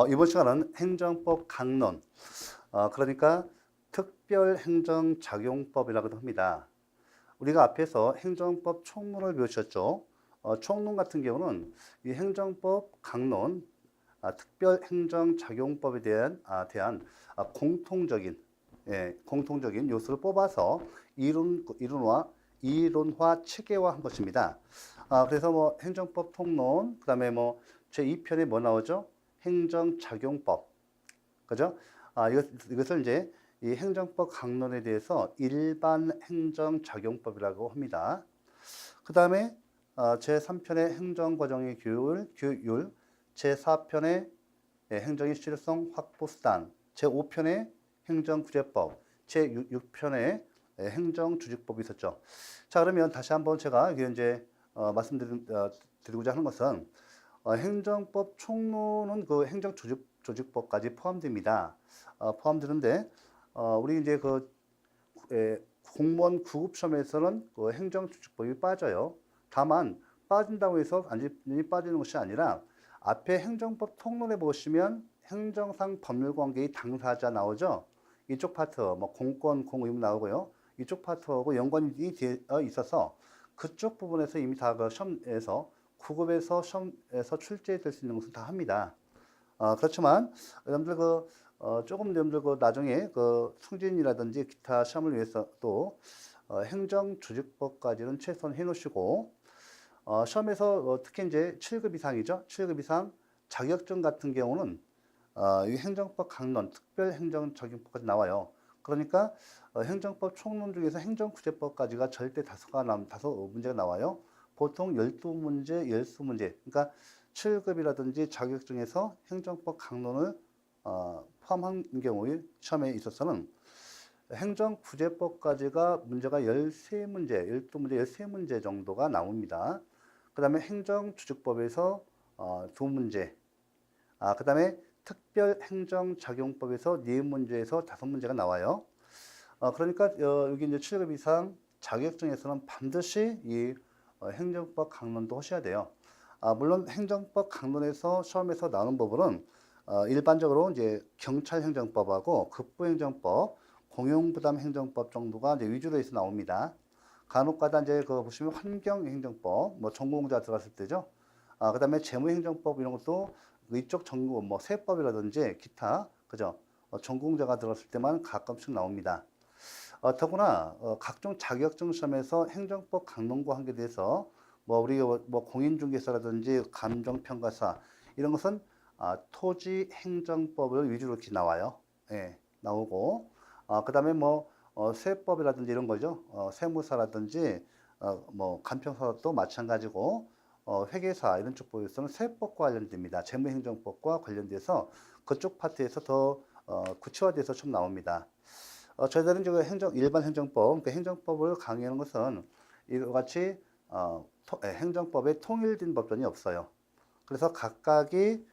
이번 시간은 행정법 강론, 그러니까 특별행정작용법이라고도 합니다. 우리가 앞에서 행정법 총론을 배우셨죠? 총론 같은 경우는 이 행정법 강론, 특별행정작용법에 대한 공통적인 요소를 뽑아서 이론화 체계화한 것입니다. 그래서 뭐 행정법 통론, 그다음에 뭐 제2편에 뭐 나오죠? 행정작용법, 그죠? 이것을 이제 이 행정법 강론에 대해서 일반 행정작용법이라고 합니다. 그 다음에 제3편의 행정과정의 규율, 제4편의 행정의 실효성 확보 수단, 제5편의 행정구제법, 제6편의 행정조직법이 있었죠. 자, 그러면 다시 한번 제가 이제 말씀드리고자 하는 것은 행정법 총론은 그 행정조직법까지 포함됩니다. 포함되는데 우리 이제 공무원 구급 시험에서는 그 행정조직법이 빠져요. 다만 빠진다고 해서 완전히 빠지는 것이 아니라 앞에 행정법 통론에 보시면 행정상 법률관계의 당사자 나오죠. 이쪽 파트 뭐 공권, 공의무 나오고요. 이쪽 파트하고 연관이 되어 있어서 그쪽 부분에서 이미 다 그 시험에서 구급에서 시험에서 출제될 수 있는 것은 다 합니다. 그렇지만 여러분들 조금 여러분들 나중에 승진이라든지 기타 시험을 위해서 또 행정조직법까지는 최소한 해놓으시고 시험에서 특히 이제 7급 이상이죠. 7급 이상 자격증 같은 경우는 이 행정법 강론, 특별행정적용법까지 나와요. 그러니까 행정법 총론 중에서 행정구제법까지가 절대 다섯 문제가 나와요. 보통 12문제, 10문제. 그러니까 7급이라든지 자격증에서 행정법 강론을 포함한 경우에 시험에 있어서는 행정구제법까지가 문제가 13문제, 12문제, 13문제 정도가 나옵니다. 그 다음에 행정조직법에서 2문제, 그 다음에 특별행정작용법에서 4문제에서 5문제가 나와요. 그러니까 여기 이제 7급 이상 자격증에서는 반드시 이 행정법 강론도 하셔야 돼요. 물론 행정법 강론에서 시험에서 나오는 부분은 일반적으로 이제 경찰행정법하고 급부행정법, 공용부담행정법 정도가 이제 위주로 해서 나옵니다. 간혹가다 이제 보시면 환경행정법, 뭐 전공자 들어갔을 때죠. 그다음에 재무행정법 이런 것도 이쪽 전공, 뭐 세법이라든지 기타, 그죠? 전공자가 들어갔을 때만 가끔씩 나옵니다. 더구나 각종 자격증 시험에서 행정법 강론과 관계돼서 뭐 우리 뭐 공인중개사라든지 감정평가사 이런 것은 토지행정법을 위주로 이렇게 나와요. 예, 나오고 그다음에 뭐 세법이라든지 이런 거죠. 세무사라든지 뭐 간평사도 마찬가지고 회계사 이런 쪽 부분에서는 세법과 관련됩니다. 재무행정법과 관련돼서 그쪽 파트에서 더 구체화돼서 좀 나옵니다. 저희들은 지금 일반 행정법, 그 행정법을 강의하는 것은 이와 같이 행정법에 통일된 법전이 없어요. 그래서 각각이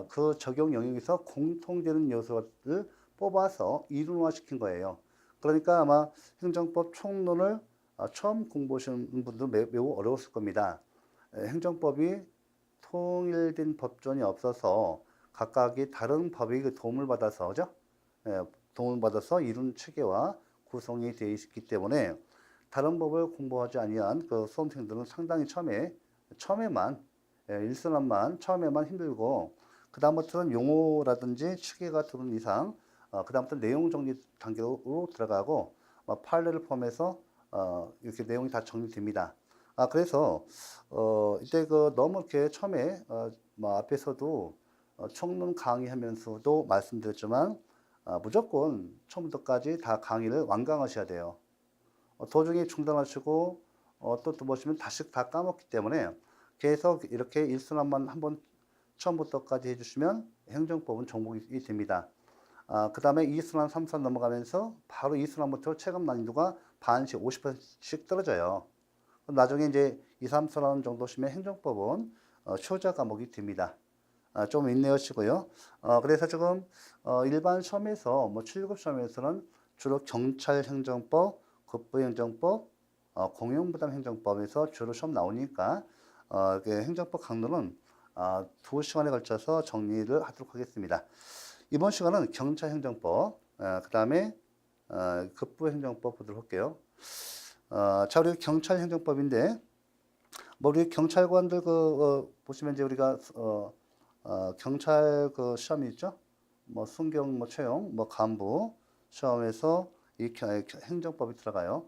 그 적용 영역에서 공통되는 요소를 뽑아서 이론화시킨 거예요. 그러니까 아마 행정법 총론을 처음 공부하시는 분들 매우 어려웠을 겁니다. 행정법이 통일된 법전이 없어서 각각이 다른 법의 도움을 받아서, 그죠? 도움을 받아서 이룬 체계와 구성이 되어 있기 때문에 다른 법을 공부하지 아니한 그 수험생들은 상당히 처음에만 일순환만 처음에만 힘들고 그 다음부터는 용어라든지 체계가 들어오는 이상 그 다음부터 내용 정리 단계로 들어가고 판례를 포함해서 이렇게 내용이 다 정리됩니다. 그래서 이때 너무 이렇게 처음에 뭐 앞에서도 총론 강의하면서도 말씀드렸지만 무조건 처음부터까지 다 강의를 완강하셔야 돼요. 도중에 중단하시고 또 보시면 다시 다 까먹기 때문에 계속 이렇게 일순환만 한번 처음부터까지 해주시면 행정법은 정복이 됩니다. 그 다음에 2순환, 3순환 넘어가면서 바로 2순환부터 체감 난이도가 반씩 50%씩 떨어져요. 나중에 이제 2, 3순환 정도시면 행정법은 효자 과목이 됩니다. 좀 인내하시고요. 그래서 지금 일반 시험에서 뭐 7급 시험에서는 주로 경찰행정법, 급부행정법, 공용부담행정법에서 주로 시험 나오니까 행정법 강론은 2시간에 걸쳐서 정리를 하도록 하겠습니다. 이번 시간은 경찰행정법, 그 다음에 급부행정법 보도록 할게요. 자, 우리 경찰행정법인데, 뭐 우리 경찰관들 보시면 이제 우리가 경찰 시험이 있죠. 뭐 순경, 뭐 채용, 뭐 간부 시험에서 이 행정법이 들어가요.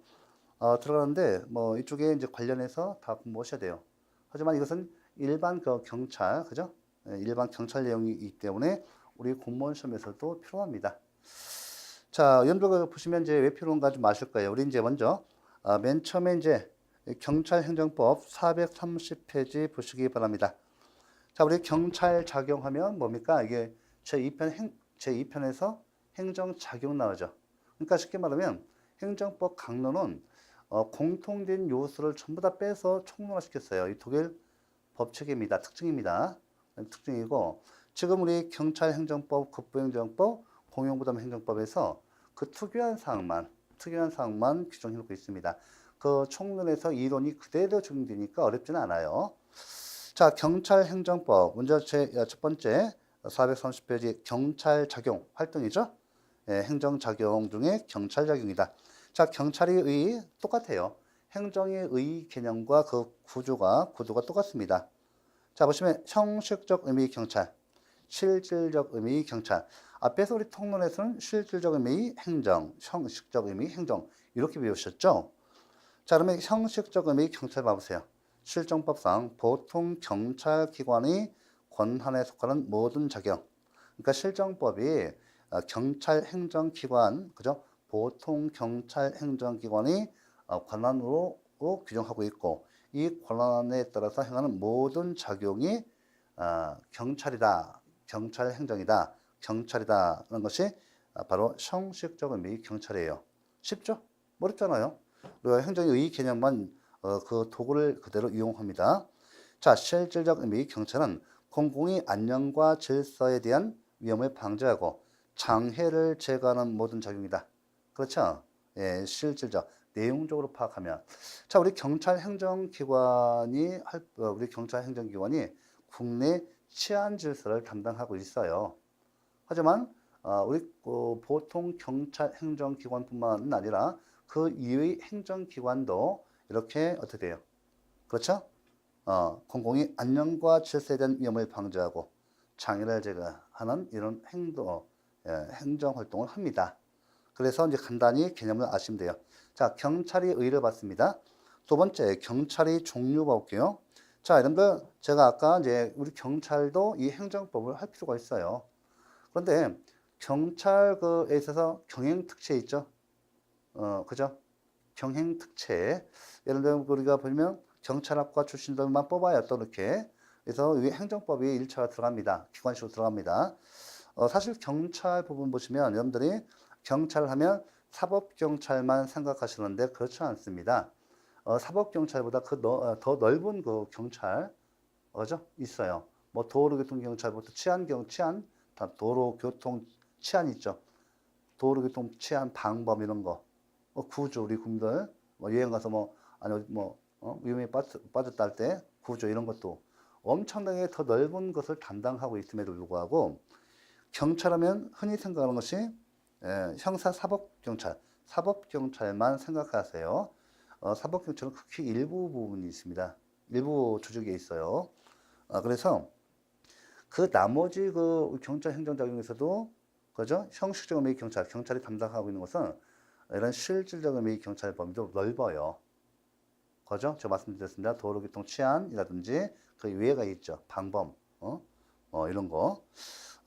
들어가는데 뭐 이쪽에 이제 관련해서 다 공부하셔야 돼요. 하지만 이것은 일반 경찰, 그죠? 일반 경찰 내용이기 때문에 우리 공무원 시험에서도 필요합니다. 자, 연도 보시면 이제 왜 필요한가 좀 아실 거예요. 우리 이제 먼저 맨 처음에 이제 경찰행정법 430페이지 보시기 바랍니다. 자, 우리 경찰 작용하면 뭡니까? 이게 제2편에서 행정작용 나오죠. 그러니까 쉽게 말하면 행정법 강론은 공통된 요소를 전부 다 빼서 총론화시켰어요. 이 독일 법칙입니다. 특징입니다. 특징이고 지금 우리 경찰행정법, 급부행정법, 공용부담행정법에서 그 특유한 사항만 규정해 놓고 있습니다. 그 총론에서 이론이 그대로 적용되니까 어렵지는 않아요. 자, 경찰행정법 먼저 첫 번째 430페이지 경찰작용 활동이죠. 행정작용 중에 경찰작용이다. 자, 경찰의 의 똑같아요. 행정의 의 개념과 그 구도가 똑같습니다. 자, 보시면 형식적 의미 경찰, 실질적 의미 경찰. 앞에서 우리 통론에서는 실질적 의미 행정, 형식적 의미 행정 이렇게 배우셨죠? 자, 그러면 형식적 의미 경찰 봐보세요. 실정법상 보통 경찰기관의 권한에 속하는 모든 작용. 그러니까 실정법이 경찰 행정기관, 그죠? 보통 경찰 행정기관의 권한으로 규정하고 있고 이 권한에 따라서 행하는 모든 작용이 경찰이다, 경찰 행정이다, 경찰이다라는 것이 바로 형식적 의미 경찰이에요. 쉽죠? 어렵잖아요. 우리가 행정의 의 개념만 그 도구를 그대로 이용합니다. 자, 실질적 의미 경찰은 공공의 안녕과 질서에 대한 위험을 방지하고 장애를 제거하는 모든 작용이다. 그렇죠? 예, 실질적 내용적으로 파악하면 자, 우리 경찰 행정기관이 국내 치안 질서를 담당하고 있어요. 하지만 우리 보통 경찰 행정기관뿐만 아니라 그 이외의 행정기관도 이렇게 어떻게 돼요? 그렇죠? 공공의 안녕과 질서에 대한 위험을 방지하고 장애를 제거하는 이런 행정 활동을 합니다. 그래서 이제 간단히 개념을 아시면 돼요. 자, 경찰의 의를 봤습니다. 두 번째, 경찰의 종류 볼게요. 자, 여러분들 제가 아까 이제 우리 경찰도 이 행정법을 할 필요가 있어요. 그런데 경찰에 있어서 경행 특채 있죠? 그죠? 경행 특채. 예를 들면 우리가 보면 경찰학과 출신들만 뽑아야 또 이렇게. 그래서 이 행정법이 1차가 들어갑니다. 기관식으로 들어갑니다. 사실 경찰 부분 보시면 여러분들이 경찰 하면 사법경찰만 생각하시는데 그렇지 않습니다. 사법경찰보다 더 넓은 그 경찰, 그죠? 있어요. 뭐 도로교통경찰부터 치안, 다 도로교통 치안 있죠. 도로교통 치안 방범 이런 거. 구조, 우리 국민들 뭐 여행 가서 위험에 빠졌다 할 때 구조 이런 것도 엄청나게 더 넓은 것을 담당하고 있음에도 불구하고 경찰하면 흔히 생각하는 것이 형사 사법경찰만 생각하세요. 사법경찰은 극히 일부 부분이 있습니다. 일부 조직에 있어요. 그래서 그 나머지 그 경찰 행정작용에서도 그죠? 형식적 의미의 경찰이 담당하고 있는 것은 이런 실질적 의미의 경찰 범위도 넓어요. 그죠? 제가 말씀드렸습니다. 도로교통 치안이라든지 그 외가 있죠. 방범, 이런 거.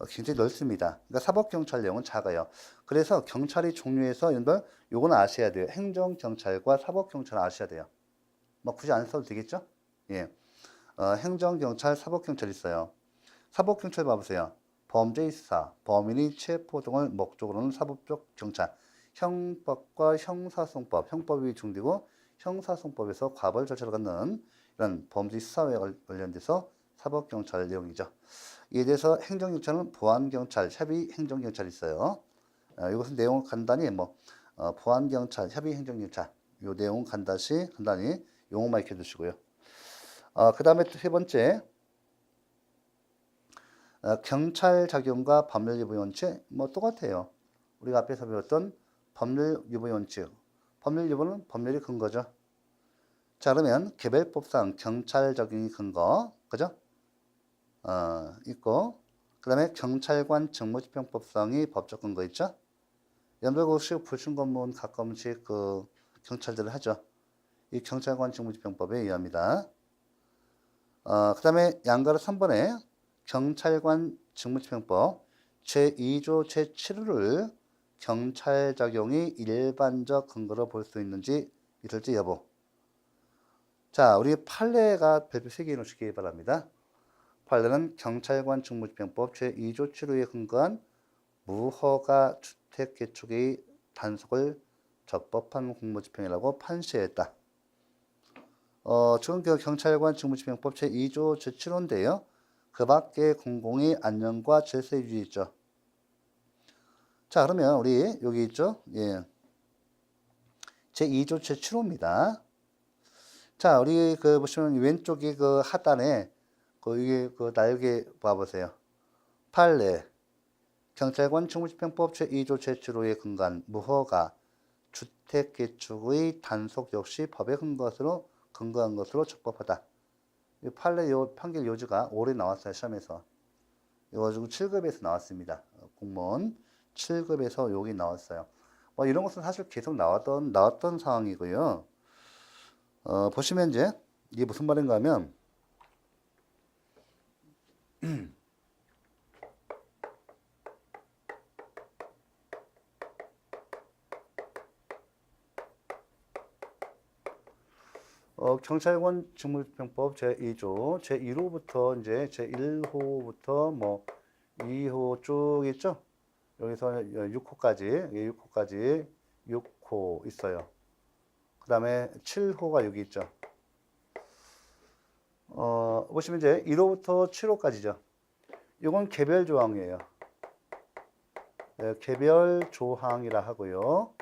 굉장히 넓습니다. 그러니까 사법경찰 내용은 작아요. 그래서 경찰의 종류에서 여러분들 요건 아셔야 돼요. 행정경찰과 사법경찰 아셔야 돼요. 뭐 굳이 안 써도 되겠죠? 예. 행정경찰, 사법경찰 있어요. 사법경찰 봐보세요. 범죄의 수사, 범인의 체포 등을 목적으로는 사법적 경찰. 형법과 형사소송법, 형법이 중되고 형사소송법에서 과벌 절차를 갖는 이런 범죄 수사에 관련돼서 사법경찰 내용이죠. 이에 대해서 행정경찰은 보안경찰, 협의행정경찰이 있어요. 이것은 내용을 간단히 보안경찰, 협의행정경찰 이 내용 간단히 용어만 익혀두시고요. 그 다음에 세 번째 경찰 작용과 법률 유보 원칙 뭐 똑같아요. 우리가 앞에서 배웠던 법률 유보 원칙. 법률 유보는 법률이 근거죠. 자, 그러면 개별법상 경찰 적용이 근거, 그죠? 있고, 그 다음에 경찰관 직무집행법상이 법적 근거 있죠? 연별고시 불충검문 가끔씩 그 경찰들을 하죠. 이 경찰관 직무집행법에 의합니다. 그 다음에 양가로 3번에 경찰관 직무집행법 제2조 제7호를 경찰 작용이 일반적 근거로 볼 수 있는지 있을지 여부. 자, 우리 판례가 별표 3개 놓으시기 바랍니다. 판례는 경찰관 직무집행법 제2조 7호에 근거한 무허가 주택 개축의 단속을 적법한 공무집행이라고 판시했다. 지금 그 경찰관 직무집행법 제2조 제7호인데요. 그 밖에 공공의 안녕과 질서 유지 있죠. 자, 그러면 우리 여기 있죠. 예. 제2조 제7호입니다. 자, 우리 그 보시면 왼쪽에 그 하단에 그 이게 그 날개 봐보세요. 판례 경찰관 직무집행법 제2조 제7호에 근거한 무허가 주택 개축의 단속 역시 법에 근거한 것으로 적법하다. 이 판례 판결 요지가 올해 나왔어요. 시험에서. 이거 지금 7급에서 나왔습니다. 공무원 7급에서 여기 나왔어요. 뭐 이런 것은 사실 계속 나왔던 상황이고요. 보시면 이제 이게 무슨 말인가 하면 경찰관 직무집행법 제2조 제1호부터 이제 제1호부터 뭐 2호 쭉 있죠? 여기서 6호까지 6호 있어요. 그 다음에 7호가 여기 있죠. 보시면 이제 1호부터 7호까지죠. 이건 개별 조항이에요. 네, 개별 조항이라 하고요.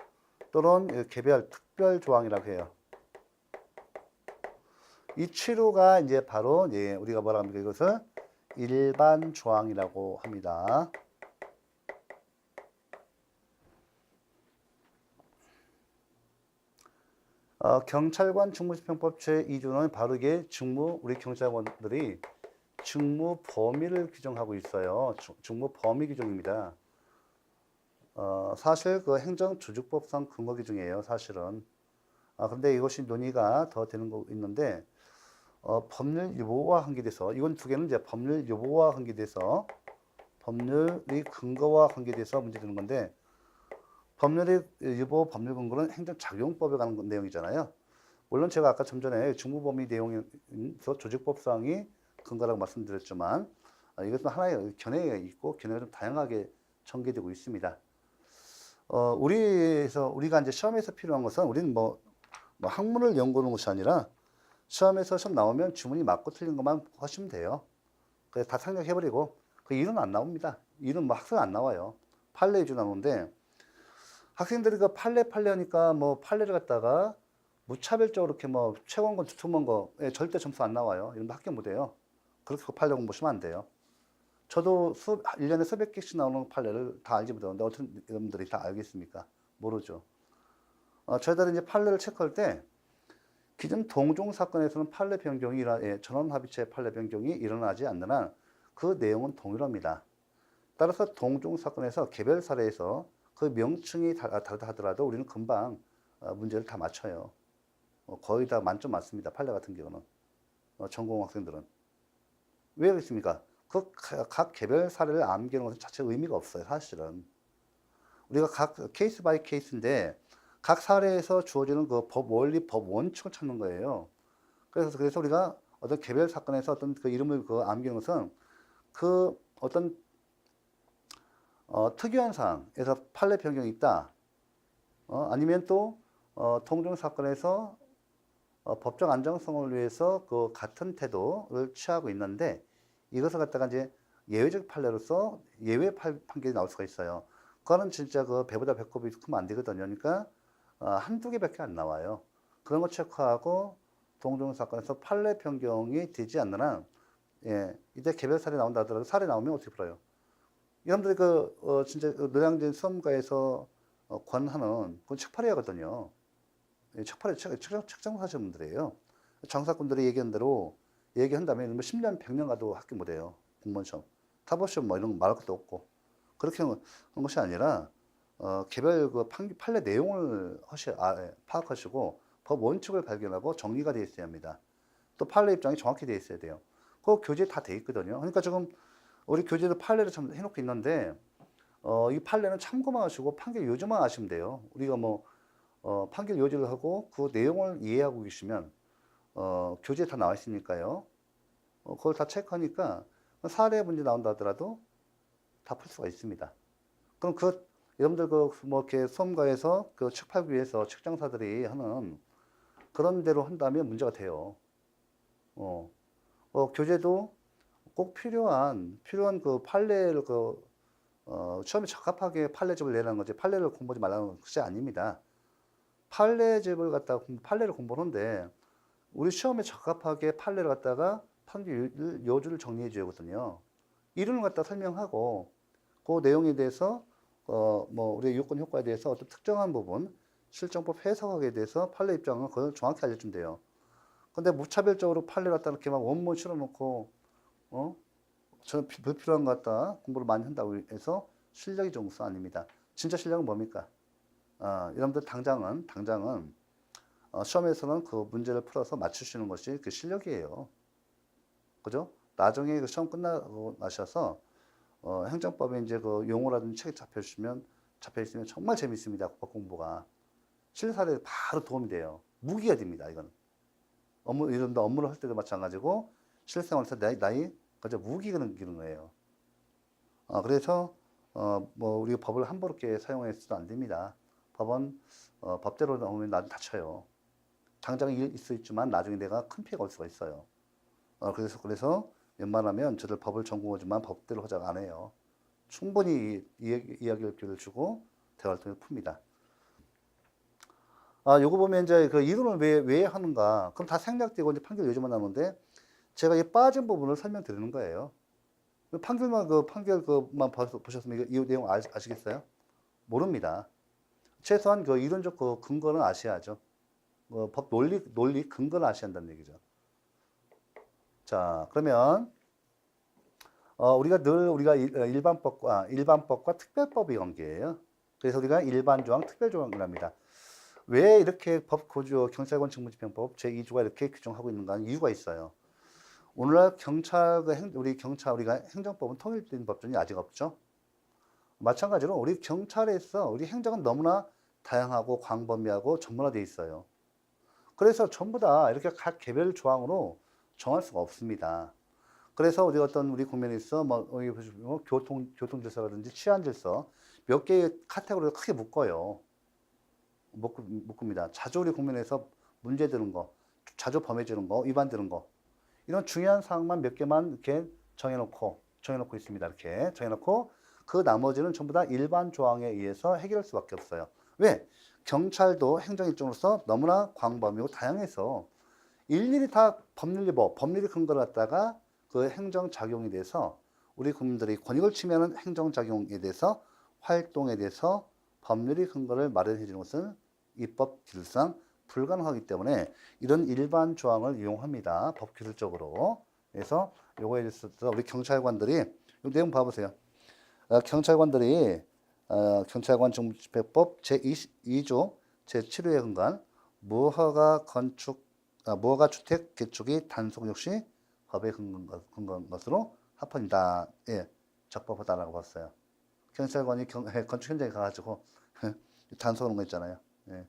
또는 개별 특별 조항이라고 해요. 이 7호가 이제 바로 예, 우리가 뭐라 합니까? 이것을 일반 조항이라고 합니다. 경찰관 직무집행법 제2조는 바로 이게 우리 경찰관들이 직무 범위를 규정하고 있어요. 직무 범위 규정입니다. 사실 그 행정조직법상 근거 규정이에요. 사실은. 그런데 이것이 논의가 더 되는 거 있는데 법률 유보와 관계돼서 이건 두 개는 이제 법률 유보와 관계돼서 법률의 근거와 관계돼서 문제되는 건데 법률의 유보 법률 근거는 행정작용법에 관한 내용이잖아요. 물론 제가 아까 좀 전에 직무범위 내용에서 조직법상이 근거라고 말씀드렸지만 이것은 하나의 견해가 있고 견해가 좀 다양하게 전개되고 있습니다. 우리가 이제 시험에서 필요한 것은 우리는 뭐 학문을 연구하는 것이 아니라 시험에서 시험 나오면 지문이 맞고 틀린 것만 하시면 돼요. 그래서 다 생략해버리고 그 일은 안 나옵니다. 일은 뭐 학생 안 나와요. 판례 위주 나오는데 학생들이 그 판례 하니까 뭐 판례를 갖다가 무차별적으로 이렇게 뭐 최고한 두툼한 거에 절대 점수 안 나와요. 이런 거 합격 못 해요. 그렇게 판례 공부하시면 안 돼요. 저도 1년에 수백 개씩 나오는 판례를 다 알지 못하는데 어떤 여러분들이 다 알겠습니까? 모르죠. 저희들은 이제 판례를 체크할 때 기존 동종 사건에서는 판례 변경이 전원합의체 판례 변경이 일어나지 않는 한 그 내용은 동일합니다. 따라서 동종 사건에서 개별 사례에서 그 명칭이 다르다 하더라도 우리는 금방 문제를 다 맞춰요. 거의 다 만점 맞습니다. 판례 같은 경우는 전공 학생들은 왜 그렇습니까? 그 각 개별 사례를 암기하는 것은 자체 의미가 없어요. 사실은 우리가 각 케이스 바이 케이스인데 각 사례에서 주어지는 그 원리 법 원칙을 찾는 거예요. 그래서 우리가 어떤 개별 사건에서 어떤 그 이름을 암기하는 것은 그 어떤 특이한 사항에서 판례 변경이 있다. 아니면 또 동종 사건에서 법적 안정성을 위해서 그 같은 태도를 취하고 있는데 이것을 갖다가 이제 예외적 판례로서 예외 판결이 나올 수가 있어요. 그거는 진짜 그 배보다 배꼽이 크면 안 되거든요. 그러니까 한두 개밖에 안 나와요. 그런 거 체크하고 동종 사건에서 판례 변경이 되지 않는 한 예, 이때 개별 사례 나온다 하더라도 사례 나오면 어떻게 풀어요? 여러분들이 진짜 노량진 수험가에서 권하는 그건 책팔이하거든요. 예, 책장 사시는 분들이에요. 장사꾼들이 얘기한 대로 얘기한다면 뭐 10년, 100년 가도 합격 못 해요. 공무원 시험. 타보시험 뭐 이런 거 말할 것도 없고. 그렇게 하는 것이 아니라, 개별 판례 내용을 파악하시고 법 원칙을 발견하고 정리가 되어 있어야 합니다. 또 판례 입장이 정확히 되어 있어야 돼요. 그 교재에 다 돼 있거든요. 그러니까 지금 우리 교재도 판례를 참 해놓고 있는데, 이 판례는 참고만 하시고 판결 요지만 아시면 돼요. 우리가 뭐, 판결 요지를 하고 그 내용을 이해하고 계시면, 교재에 다 나와 있으니까요. 그걸 다 체크하니까 사례 문제 나온다 하더라도 다 풀 수가 있습니다. 그럼 여러분들 뭐 이렇게 수험가에서 책 팔기 위해서 책장사들이 하는 그런 대로 한다면 문제가 돼요. 교재도 꼭 필요한 그 판례를 시험에 적합하게 판례집을 내라는 거지 판례를 공부하지 말라는 것이 아닙니다. 판례집을 갖다가 판례를 공부하는데 우리 시험에 적합하게 판례를 갖다가 판결 요지를 정리해 줘야거든요. 이론을 갖다 설명하고 그 내용에 대해서 뭐 우리의 요건 효과에 대해서 어떤 특정한 부분 실정법 해석하기에 대해서 판례 입장은 그걸 정확히 알려주면 돼요. 근데 무차별적으로 판례를 갖다 이렇게 막 원문 실어놓고 저는 불필요한 것 같다 공부를 많이 한다고 해서 실력이 좋은 것은 아닙니다. 진짜 실력은 뭡니까? 여러분들 당장은 시험에서는 그 문제를 풀어서 맞추시는 것이 그 실력이에요. 그죠? 나중에 그 시험 끝나고 나셔서 행정법에 이제 그 용어라든지 책이 잡혀 있으면 정말 재밌습니다. 법 공부가 실사례 바로 도움이 돼요. 무기가 됩니다. 이건 이런 업무를 할 때도 마찬가지고 실생활에서 그저 무기가 기는 거예요. 그래서 뭐 우리가 법을 함부롭게 사용해서도 안 됩니다. 법은 법대로 나오면 나도 다쳐요. 당장 있을 수 있지만 나중에 내가 큰 피해가 올 수가 있어요. 그래서 웬만하면 저들 법을 전공하지만 법대로 하자고 안 해요. 충분히 이야기할 기회를 주고 대화를 통해 풉니다. 요거 보면 이제 그 이론을 왜 하는가? 그럼 다 생략되고 이제 판결 요지만 나오는데 제가 이 빠진 부분을 설명드리는 거예요. 판결만 보셨으면 이 내용 아시겠어요? 모릅니다. 최소한 그 이론적 그 근거는 아셔야죠. 법 논리 근거는 아셔야 한다는 얘기죠. 자, 그러면 우리가 일반법과 특별법의 관계예요. 그래서 우리가 일반 조항, 특별 조항을 합니다. 왜 이렇게 경찰관 직무집행법 제2조가 이렇게 규정하고 있는가 하는 이유가 있어요. 오늘날 우리가 행정법은 통일된 법전이 아직 없죠. 마찬가지로 우리 경찰에서 우리 행정은 너무나 다양하고 광범위하고 전문화되어 있어요. 그래서 전부 다 이렇게 각 개별 조항으로 정할 수가 없습니다. 그래서 우리 국면에 있어 교통질서라든지 치안질서 몇 개의 카테고리를 크게 묶어요. 묶습니다. 자주 우리 국면에서 문제되는 거, 자주 범해지는 거, 위반되는 거 이런 중요한 사항만 몇 개만 이렇게 정해놓고 있습니다. 이렇게 정해놓고 그 나머지는 전부 다 일반 조항에 의해서 해결할 수밖에 없어요. 왜? 경찰도 행정 입장으로서 너무나 광범위고 다양해서 일일이 다 법률이 근거를 갖다가 그 행정 작용에 대해서 우리 국민들이 권익을 침해하는 행정 작용에 대해서 활동에 대해서 법률이 근거를 마련해 주는 것은 입법 기술상 불가능하기 때문에 이런 일반 조항을 이용합니다. 법 기술적으로. 그래서 요거에 대해서 우리 경찰관들이 이 내용 봐보세요. 경찰관들이 경찰관 직무집행법 제2조 제7호에 근거한 무허가 주택 개축이 단속 역시 법에 근거한 것으로 합헌이다. 예, 적법하다라고 봤어요. 경찰관이 건축 현장에 가가지고 단속하는 거 있잖아요. 예.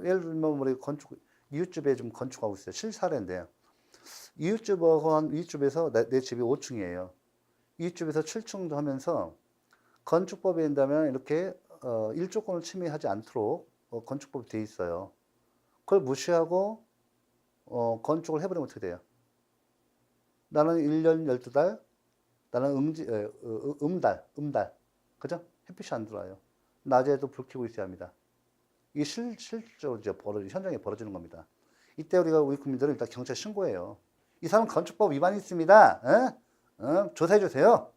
예를 들면 우리 이웃집에 좀 건축하고 있어요. 실사례인데요. 이웃집에서 내 집이 5층이에요. 이웃집에서 7층도 하면서 건축법에 된다면 이렇게 일조권을 침해하지 않도록 건축법이 돼 있어요. 그걸 무시하고 건축을 해버리면 어떻게 돼요? 나는 1년 12달, 나는 음달. 그죠? 햇빛이 안 들어와요. 낮에도 불 켜고 있어야 합니다. 이게 실제로 현장에 벌어지는 겁니다. 이때 우리 국민들은 일단 경찰에 신고해요. 이 사람 건축법 위반이 있습니다. 조사해 주세요.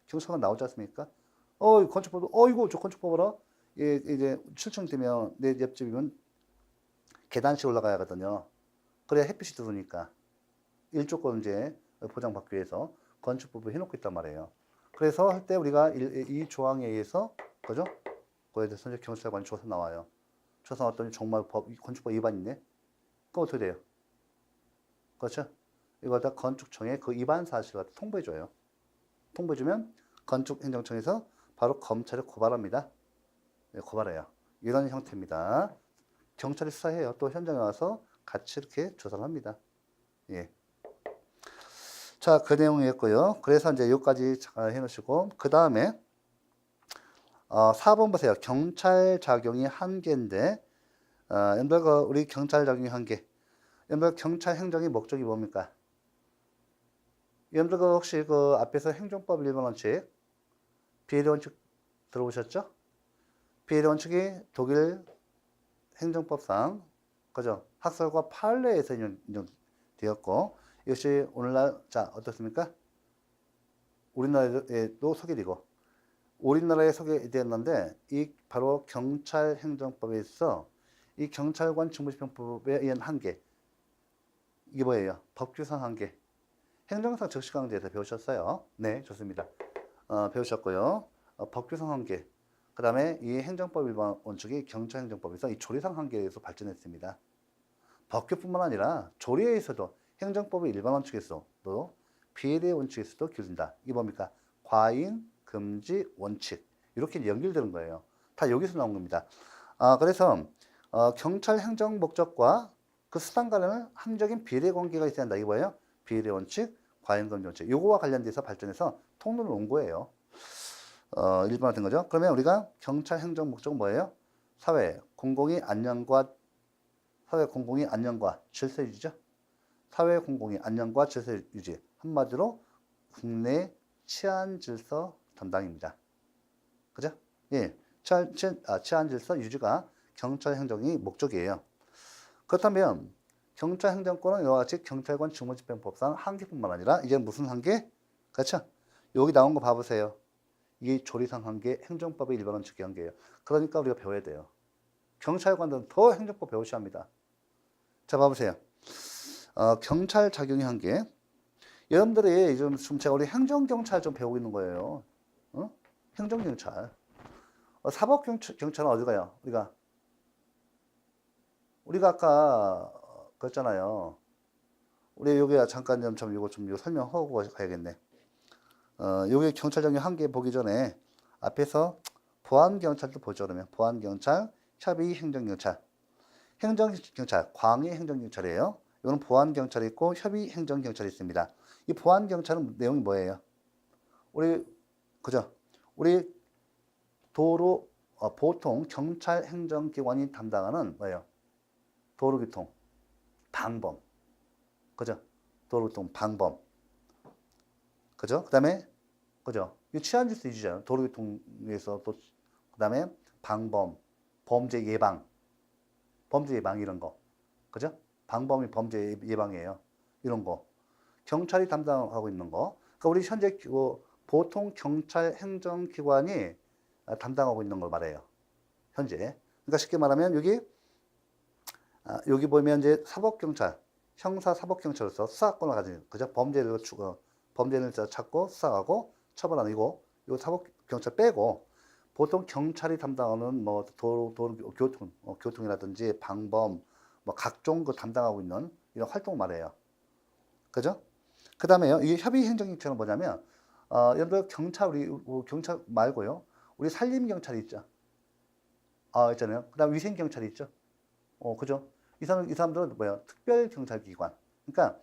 경찰관 나오지 않습니까? 건축법, 이거 저 건축법 알아? 예, 이제 출청되면 내 옆집이면 계단씩 올라가야 하거든요. 그래야 햇빛이 들어오니까. 일조권 이제 보장받기 위해서 건축법을 해놓고 있단 말이에요. 그래서 할 때 우리가 이 조항에 의해서, 그죠? 그에 대해서 이제 경찰관이 조사 나와요. 조사 왔더니 정말 건축법 위반이네? 그럼 어떻게 돼요? 그렇죠? 이거 다 건축청에 그 위반 사실을 갖다 통보해줘요. 통보해주면 건축행정청에서 바로 검찰에 고발합니다. 네, 고발해요. 이런 형태입니다. 경찰이 수사해요. 또 현장에 와서 같이 이렇게 조사를 합니다. 예. 자, 그 내용이었고요. 그래서 이제 여기까지 잘 해놓으시고, 그 다음에 4번 보세요. 경찰 작용이 한계인데, 여러분들 우리 경찰 작용이 한계. 여러분들 경찰 행정의 목적이 뭡니까? 여러분들 혹시 그 앞에서 행정법 1번 원칙, 비례 원칙 들어보셨죠? 비례 원칙이 독일 행정법상, 그죠? 학설과 판례에서 인정되었고, 이것이 오늘날, 자, 어떻습니까? 우리나라에도 소개되고, 우리나라에 소개되었는데, 이 바로 경찰행정법에 있어 이 경찰관 직무집행법에 의한 한계, 이게 뭐예요? 법규상 한계. 행정상 적시강제에서 배우셨어요. 네, 좋습니다. 배우셨고요. 법규상 한계. 그 다음에 이 행정법 일반 원칙이 경찰행정법에서 이 조례상 한계에 의해서 발전했습니다. 법규뿐만 아니라 조례에서도 행정법의 일반 원칙에서도 비례 원칙에서도 규정된다. 이게 뭡니까? 과잉, 금지, 원칙. 이렇게 연결되는 거예요. 다 여기서 나온 겁니다. 그래서 경찰 행정 목적과 그 수단 간에는 항적인 비례 관계가 있어야 한다. 이게 뭐예요? 비례 원칙, 과잉, 금지 원칙. 요거와 관련돼서 발전해서 통론을 온 거예요. 일반화된 거죠. 그러면 우리가 경찰 행정 목적은 뭐예요? 사회 공공의 안녕과 질서 유지죠. 사회 공공의 안녕과 질서 유지. 한마디로 국내 치안 질서 담당입니다. 그죠? 예. 치안 질서 유지가 경찰 행정의 목적이에요. 그렇다면 경찰 행정권은 이와 같이 경찰관 직무집행법상 한계뿐만 아니라 이제 무슨 한계? 그렇죠? 여기 나온 거 봐보세요. 이게 조리상 한계, 행정법의 일반 원칙의 한계예요. 그러니까 우리가 배워야 돼요. 경찰관들은 더 행정법 배우셔야 합니다. 자, 봐보세요. 경찰 작용의 한계. 여러분들이 좀 제가 우리 행정경찰 좀 배우고 있는 거예요. 행정경찰. 사법경찰은 어디 가요? 우리가 아까 그랬잖아요. 우리 여기 잠깐 이거 좀 설명하고 가야겠네. 여기 경찰장의 한계 보기 전에 앞에서 보안경찰도 보죠. 그러면 보안경찰, 협의행정경찰. 행정경찰, 광의 행정경찰이에요. 이거는 보안경찰이 있고 협의행정경찰이 있습니다. 이 보안경찰은 내용이 뭐예요? 그죠? 우리 도로, 보통 경찰 행정기관이 담당하는 뭐예요? 도로교통, 방범. 그죠? 도로교통, 방범. 그죠? 그 다음에, 그죠? 이 치안질서 유지잖아요. 도로교통에서 또, 그 다음에 방범, 범죄 예방 이런 거. 그죠? 방범이 범죄 예방이에요. 이런 거. 경찰이 담당하고 있는 거. 그러니까 우리 현재 보통 경찰 행정기관이 담당하고 있는 걸 말해요. 현재. 그러니까 쉽게 말하면 여기 보면 이제 사법경찰, 형사사법경찰로서 수사권을 가진, 그죠? 범죄를 찾고 수사하고 처벌하는 이거 사법경찰 빼고 보통 경찰이 담당하는 뭐 교통이라든지 방범, 뭐 각종 담당하고 있는 이런 활동을 말해요. 그죠? 그 다음에요. 이게 협의행정경찰은 뭐냐면, 여러분들 우리 경찰 말고요. 우리 산림경찰이 있죠. 있잖아요. 그 다음 위생경찰이 있죠. 그죠? 이 사람들은 뭐야? 특별경찰기관. 그러니까,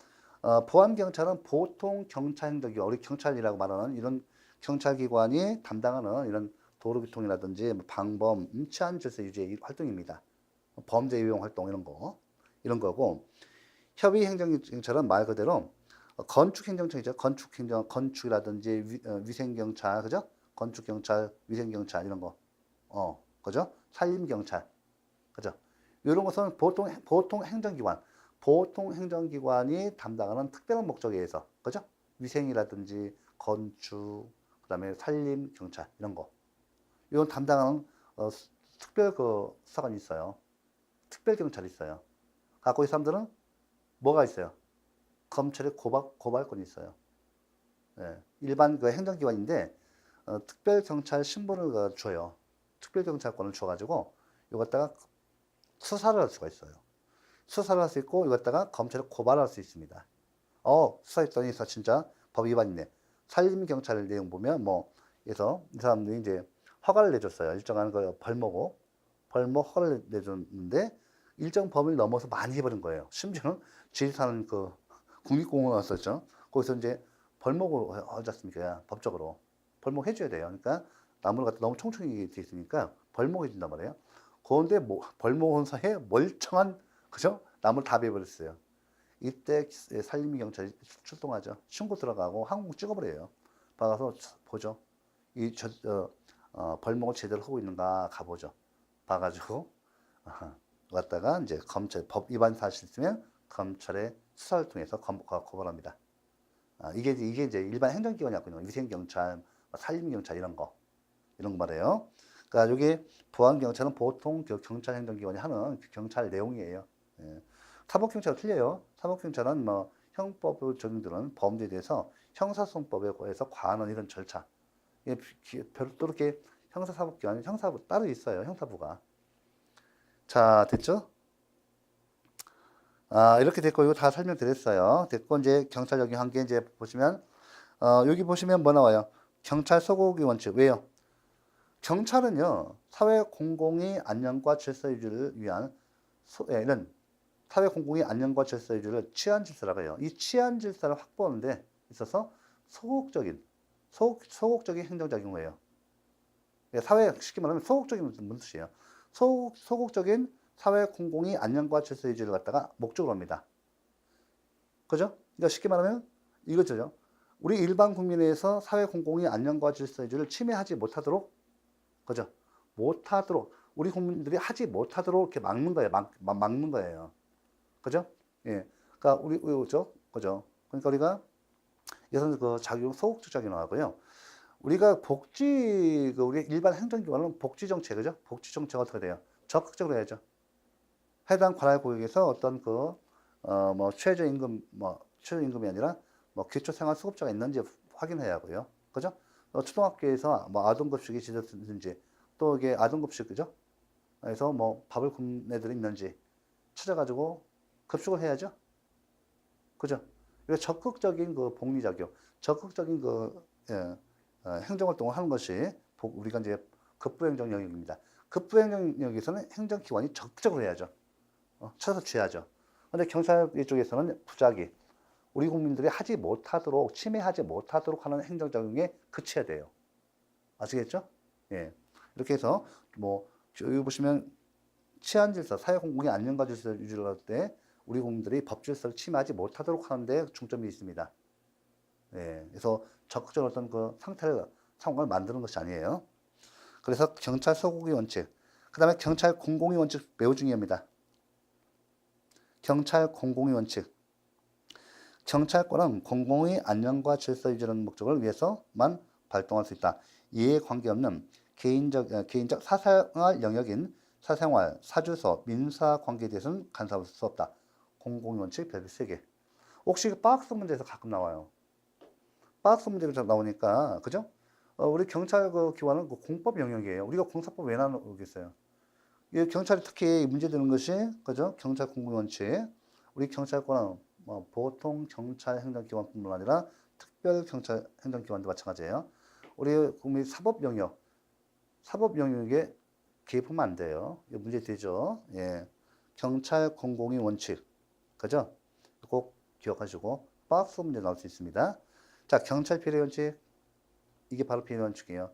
보안경찰은 보통 경찰행정기관, 우리 경찰이라고 말하는 이런 경찰기관이 담당하는 이런 도로교통이라든지 뭐 방범, 치안질서 유지 활동입니다. 범죄 예방 활동 이런 거고, 협의행정경찰은 말 그대로 건축행정청이죠. 건축이라든지 위생경찰, 그죠? 건축경찰, 위생경찰 이런 거, 그죠? 산림경찰, 그죠? 이런 것은 보통 행정기관, 보통 행정기관이 담당하는 특별한 목적에 의해서, 그죠? 위생이라든지 건축, 그다음에 산림, 경찰 이런 거, 이건 담당하는 특별 그 수사관이 있어요. 특별 경찰이 있어요. 갖고 이 사람들은 뭐가 있어요? 검찰의 고발권이 있어요. 예, 일반 그 행정기관인데 특별 경찰 신분을 줘요. 특별 경찰권을 줘가지고 이거 갖다가 수사를 할 수가 있어요. 수사를 할 수 있고 이거 갖다가 검찰에 고발할 수 있습니다. 수사했더니 진짜 법 위반이네. 산림경찰 내용 보면 뭐 그래서 이 사람들이 이제 허가를 내줬어요. 일정한 그 벌목 허가를 내줬는데 일정 범위를 넘어서 많이 해버린 거예요. 심지어는 지리산 그 국립공원 왔었죠. 거기서 이제 벌목을 하지 않습니까? 법적으로 벌목 해줘야 돼요. 그러니까 나무를 갖다 너무 총총히 돼 있으니까 벌목 해준단 말이에요. 그런데 뭐 벌목 혼사에 멀쩡한 그죠? 나무를 다 베버렸어요. 이때 산림미 경찰이 출동하죠. 신고 들어가고 항공 찍어버려요. 봐서 보죠. 벌목을 제대로 하고 있는가 가보죠. 봐가지고 왔다가 이제 검찰 법 위반 사실 있으면 검찰의 수사를 통해서 고발합니다. 이게 이제 일반 행정기관이 갖고 있는 위생경찰, 산림경찰 이런 거 말해요. 그러니까 여기 보안경찰은 보통 경찰 행정기관이 하는 경찰 내용이에요. 예. 사법경찰은 틀려요. 사법경찰은 뭐 형법 적용되는 범죄에 대해서 형사소송법에 의해서 관한 이런 절차. 별도로 이렇게 형사사법기관이 형사부 따로 있어요. 형사부가. 자, 됐죠? 이렇게 됐고, 이거 다 설명드렸어요. 됐고, 이제 경찰적인 한계 이제 보시면, 여기 보시면 뭐 나와요? 경찰 소고기 원칙. 왜요? 경찰은요, 사회 공공의 안녕과 질서 유지를 위한, 이런 사회 공공의 안녕과 질서 유지를 치안 질서라고 해요. 이 치안 질서를 확보하는 데 있어서 소극적인 행정작용을 해요. 사회, 쉽게 말하면 소극적인 무슨 뜻이에요? 소극적인 사회 공공의 안녕과 질서 유지를 갖다가 목적으로 합니다. 그죠? 그러니까 쉽게 말하면 이거죠. 우리 일반 국민에서 사회 공공의 안녕과 질서 유지를 침해하지 못하도록, 그죠? 못하도록, 우리 국민들이 하지 못하도록 이렇게 막는 거예요. 막는 거예요. 그죠? 예. 그러니까 그죠? 그러니까 우리가 예선 그 작용, 소극적 작용을 하고요. 우리가 우리 일반 행정기관은 복지 정책, 그죠? 복지 정책 어떻게 돼요? 적극적으로 해야죠. 해당 관할 구역에서 어떤 최저임금이 아니라 기초생활수급자가 있는지 확인해야 하고요. 그죠? 초등학교에서 아동급식이 제대로든지 또 이게 아동급식, 그죠? 그래서 밥을 굶는 애들이 있는지 찾아가지고 급식을 해야죠. 그죠? 이거 적극적인 복리작용, 적극적인 행정활동을 하는 것이 우리가 이제 급부행정 영역입니다. 급부행정 영역에서는 행정기관이 적극적으로 해야죠. 찾아서 취하죠. 근데 경찰 쪽에서는 부작위, 우리 국민들이 하지 못하도록, 침해하지 못하도록 하는 행정작용에 그쳐야 돼요. 아시겠죠? 예. 이렇게 해서, 여기 보시면, 치안질서, 사회공공의 안녕과 질서 유지를 할 때, 우리 국민들이 법질서를 침해하지 못하도록 하는데 중점이 있습니다. 예. 그래서 적극적으로 어떤 상황을 만드는 것이 아니에요. 그래서 경찰 소고기 원칙, 그 다음에 경찰 공공의 원칙 매우 중요합니다. 경찰 공공의 원칙. 경찰권은 공공의 안녕과 질서 유지라는 목적을 위해서만 발동할 수 있다. 이에 관계없는 개인적 사생활 영역인 사생활, 사주소, 민사 관계에 대해서는 간섭할 수 없다. 공공의 원칙 별표 3개. 혹시 박스 문제에서 가끔 나와요. 박스 문제가 나오니까, 그죠? 우리 경찰 기관은 공법 영역이에요. 우리가 공사법 왜 나누겠어요? 경찰이 특히 문제되는 것이, 그죠? 경찰 공공의 원칙. 우리 경찰권은 보통 경찰 행정기관뿐만 아니라 특별 경찰 행정기관도 마찬가지예요. 우리 국민 사법 영역에 개입하면 안 돼요. 이거 문제 되죠. 예. 경찰 공공의 원칙. 그죠? 꼭 기억하시고, 박스 문제 나올 수 있습니다. 자, 경찰 비례 원칙. 이게 바로 비례 원칙이에요.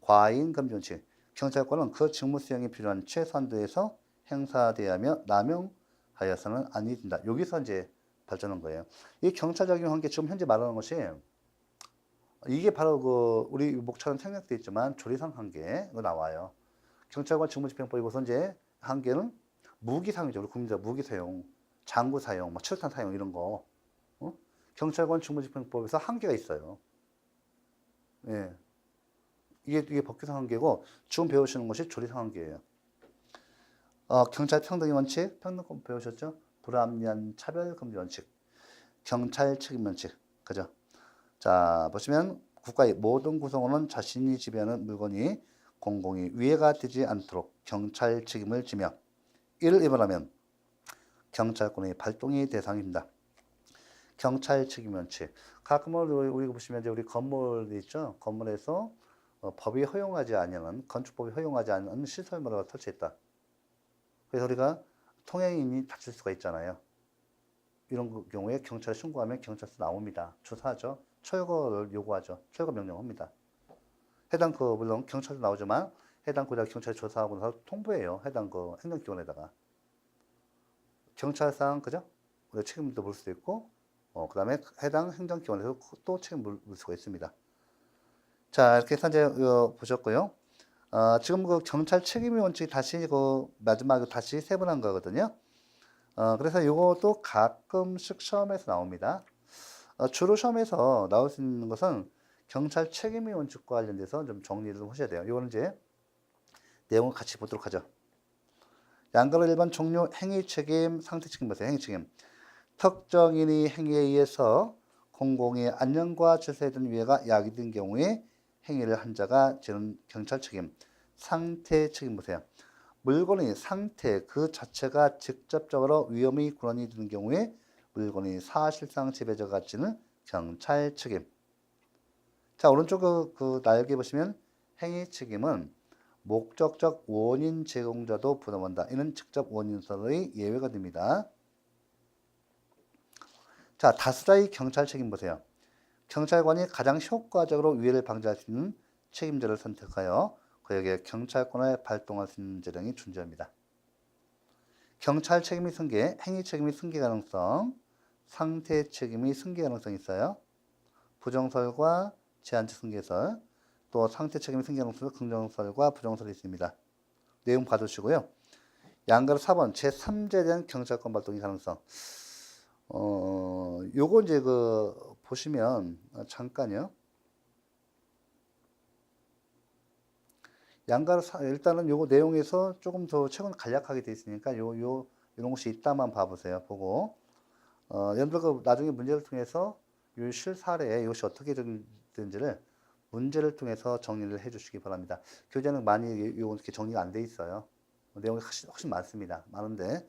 과잉 금지 원칙. 경찰권은 그 직무 수행에 필요한 최소한도에서 행사되어야며 남용하여서는 아니 된다. 여기서 이제 발전한 거예요. 이 경찰적인 관계 지금 현재 말하는 것이 이게 바로 우리 목차는 생략되어 있지만 조리상 한계가 나와요. 경찰관 직무집행법 이고서 이제 한계는 무기 사용이죠. 우리 국민들 무기 사용. 장구 사용, 뭐 철탄 사용 이런 거, 어? 경찰관 직무집행법에서 한계가 있어요. 예. 이게 법규상 한계고 지금 배우시는 것이 조리상 한계예요. 경찰 평등의 원칙, 평등법 배우셨죠? 불합리한 차별 금지 원칙, 경찰 책임 원칙, 그죠? 자, 보시면 국가의 모든 구성원은 자신이 지배하는 물건이 공공이 위해가 되지 않도록 경찰 책임을 지며 이를 위반하면 경찰권의 발동의 대상입니다. 경찰 책임 원칙. 가끔은 우리가 보시면 이제 우리 건물 있죠? 건물에서 법이 허용하지 않는 건축법이 허용하지 않는 시설물을 설치했다. 그래서 우리가 통행인이 다칠 수가 있잖아요. 이런 경우에 경찰에 신고하면 경찰서 나옵니다. 조사하죠. 철거를 요구하죠. 철거 명령합니다. 해당 물론 경찰도 나오지만 해당 구역 경찰 조사하고 나서 통보해요. 해당 행정기관에다가. 경찰상 그죠? 우리가 책임도 물 수도 있고 그 다음에 해당 행정기관에서 또 책임 물 수가 있습니다. 자, 이렇게 해서 이제 보셨고요. 지금 그 경찰 책임의 원칙이 다시 마지막에 다시 세분한 거거든요. 그래서 이것도 가끔씩 시험에서 나옵니다. 주로 시험에서 나올 수 있는 것은 경찰 책임의 원칙과 관련돼서 좀 정리를 좀 하셔야 돼요. 이거는 이제 내용을 같이 보도록 하죠. 양가로 일반 종류 행위 책임, 상태 책임 보세요. 행위 책임. 특정인이 행위에 의해서 공공의 안녕과 질서에 든 위해가 야기된 경우에 행위를 한 자가 지는 경찰 책임. 상태 책임 보세요. 물건의 상태 그 자체가 직접적으로 위험의 군원이 되는 경우에 물건의 사실상 지배자가 지는 경찰 책임. 자, 오른쪽 그 날개 보시면 행위 책임은 목적적 원인 제공자도 부담한다. 이는 직접 원인서의 예외가 됩니다. 자, 다수자의 경찰 책임 보세요. 경찰관이 가장 효과적으로 위해를 방지할 수 있는 책임자를 선택하여 그에게 경찰권을 발동할 수 있는 재량이 존재합니다. 경찰 책임이 승계, 행위 책임이 승계 가능성, 상태 책임이 승계 가능성이 있어요. 부정설과 제한적 승계설, 또 상태 책임이 승계 가능성은 긍정설과 부정설이 있습니다. 내용 봐두시고요. 양가로 4번 제3자에 대한 경찰권 발동의 가능성. 요거 이제 보시면 잠깐요. 양가로 일단은 요거 내용에서 조금 더 최근 간략하게 되어 있으니까 이런 것이 있다만 봐보세요. 보고 여러분들 나중에 문제를 통해서 요 실사례에 이것이 어떻게 되는지를 문제를 통해서 정리를 해주시기 바랍니다. 교재는 많이 이렇게 정리가 안 돼 있어요. 내용이 훨씬 많습니다. 많은데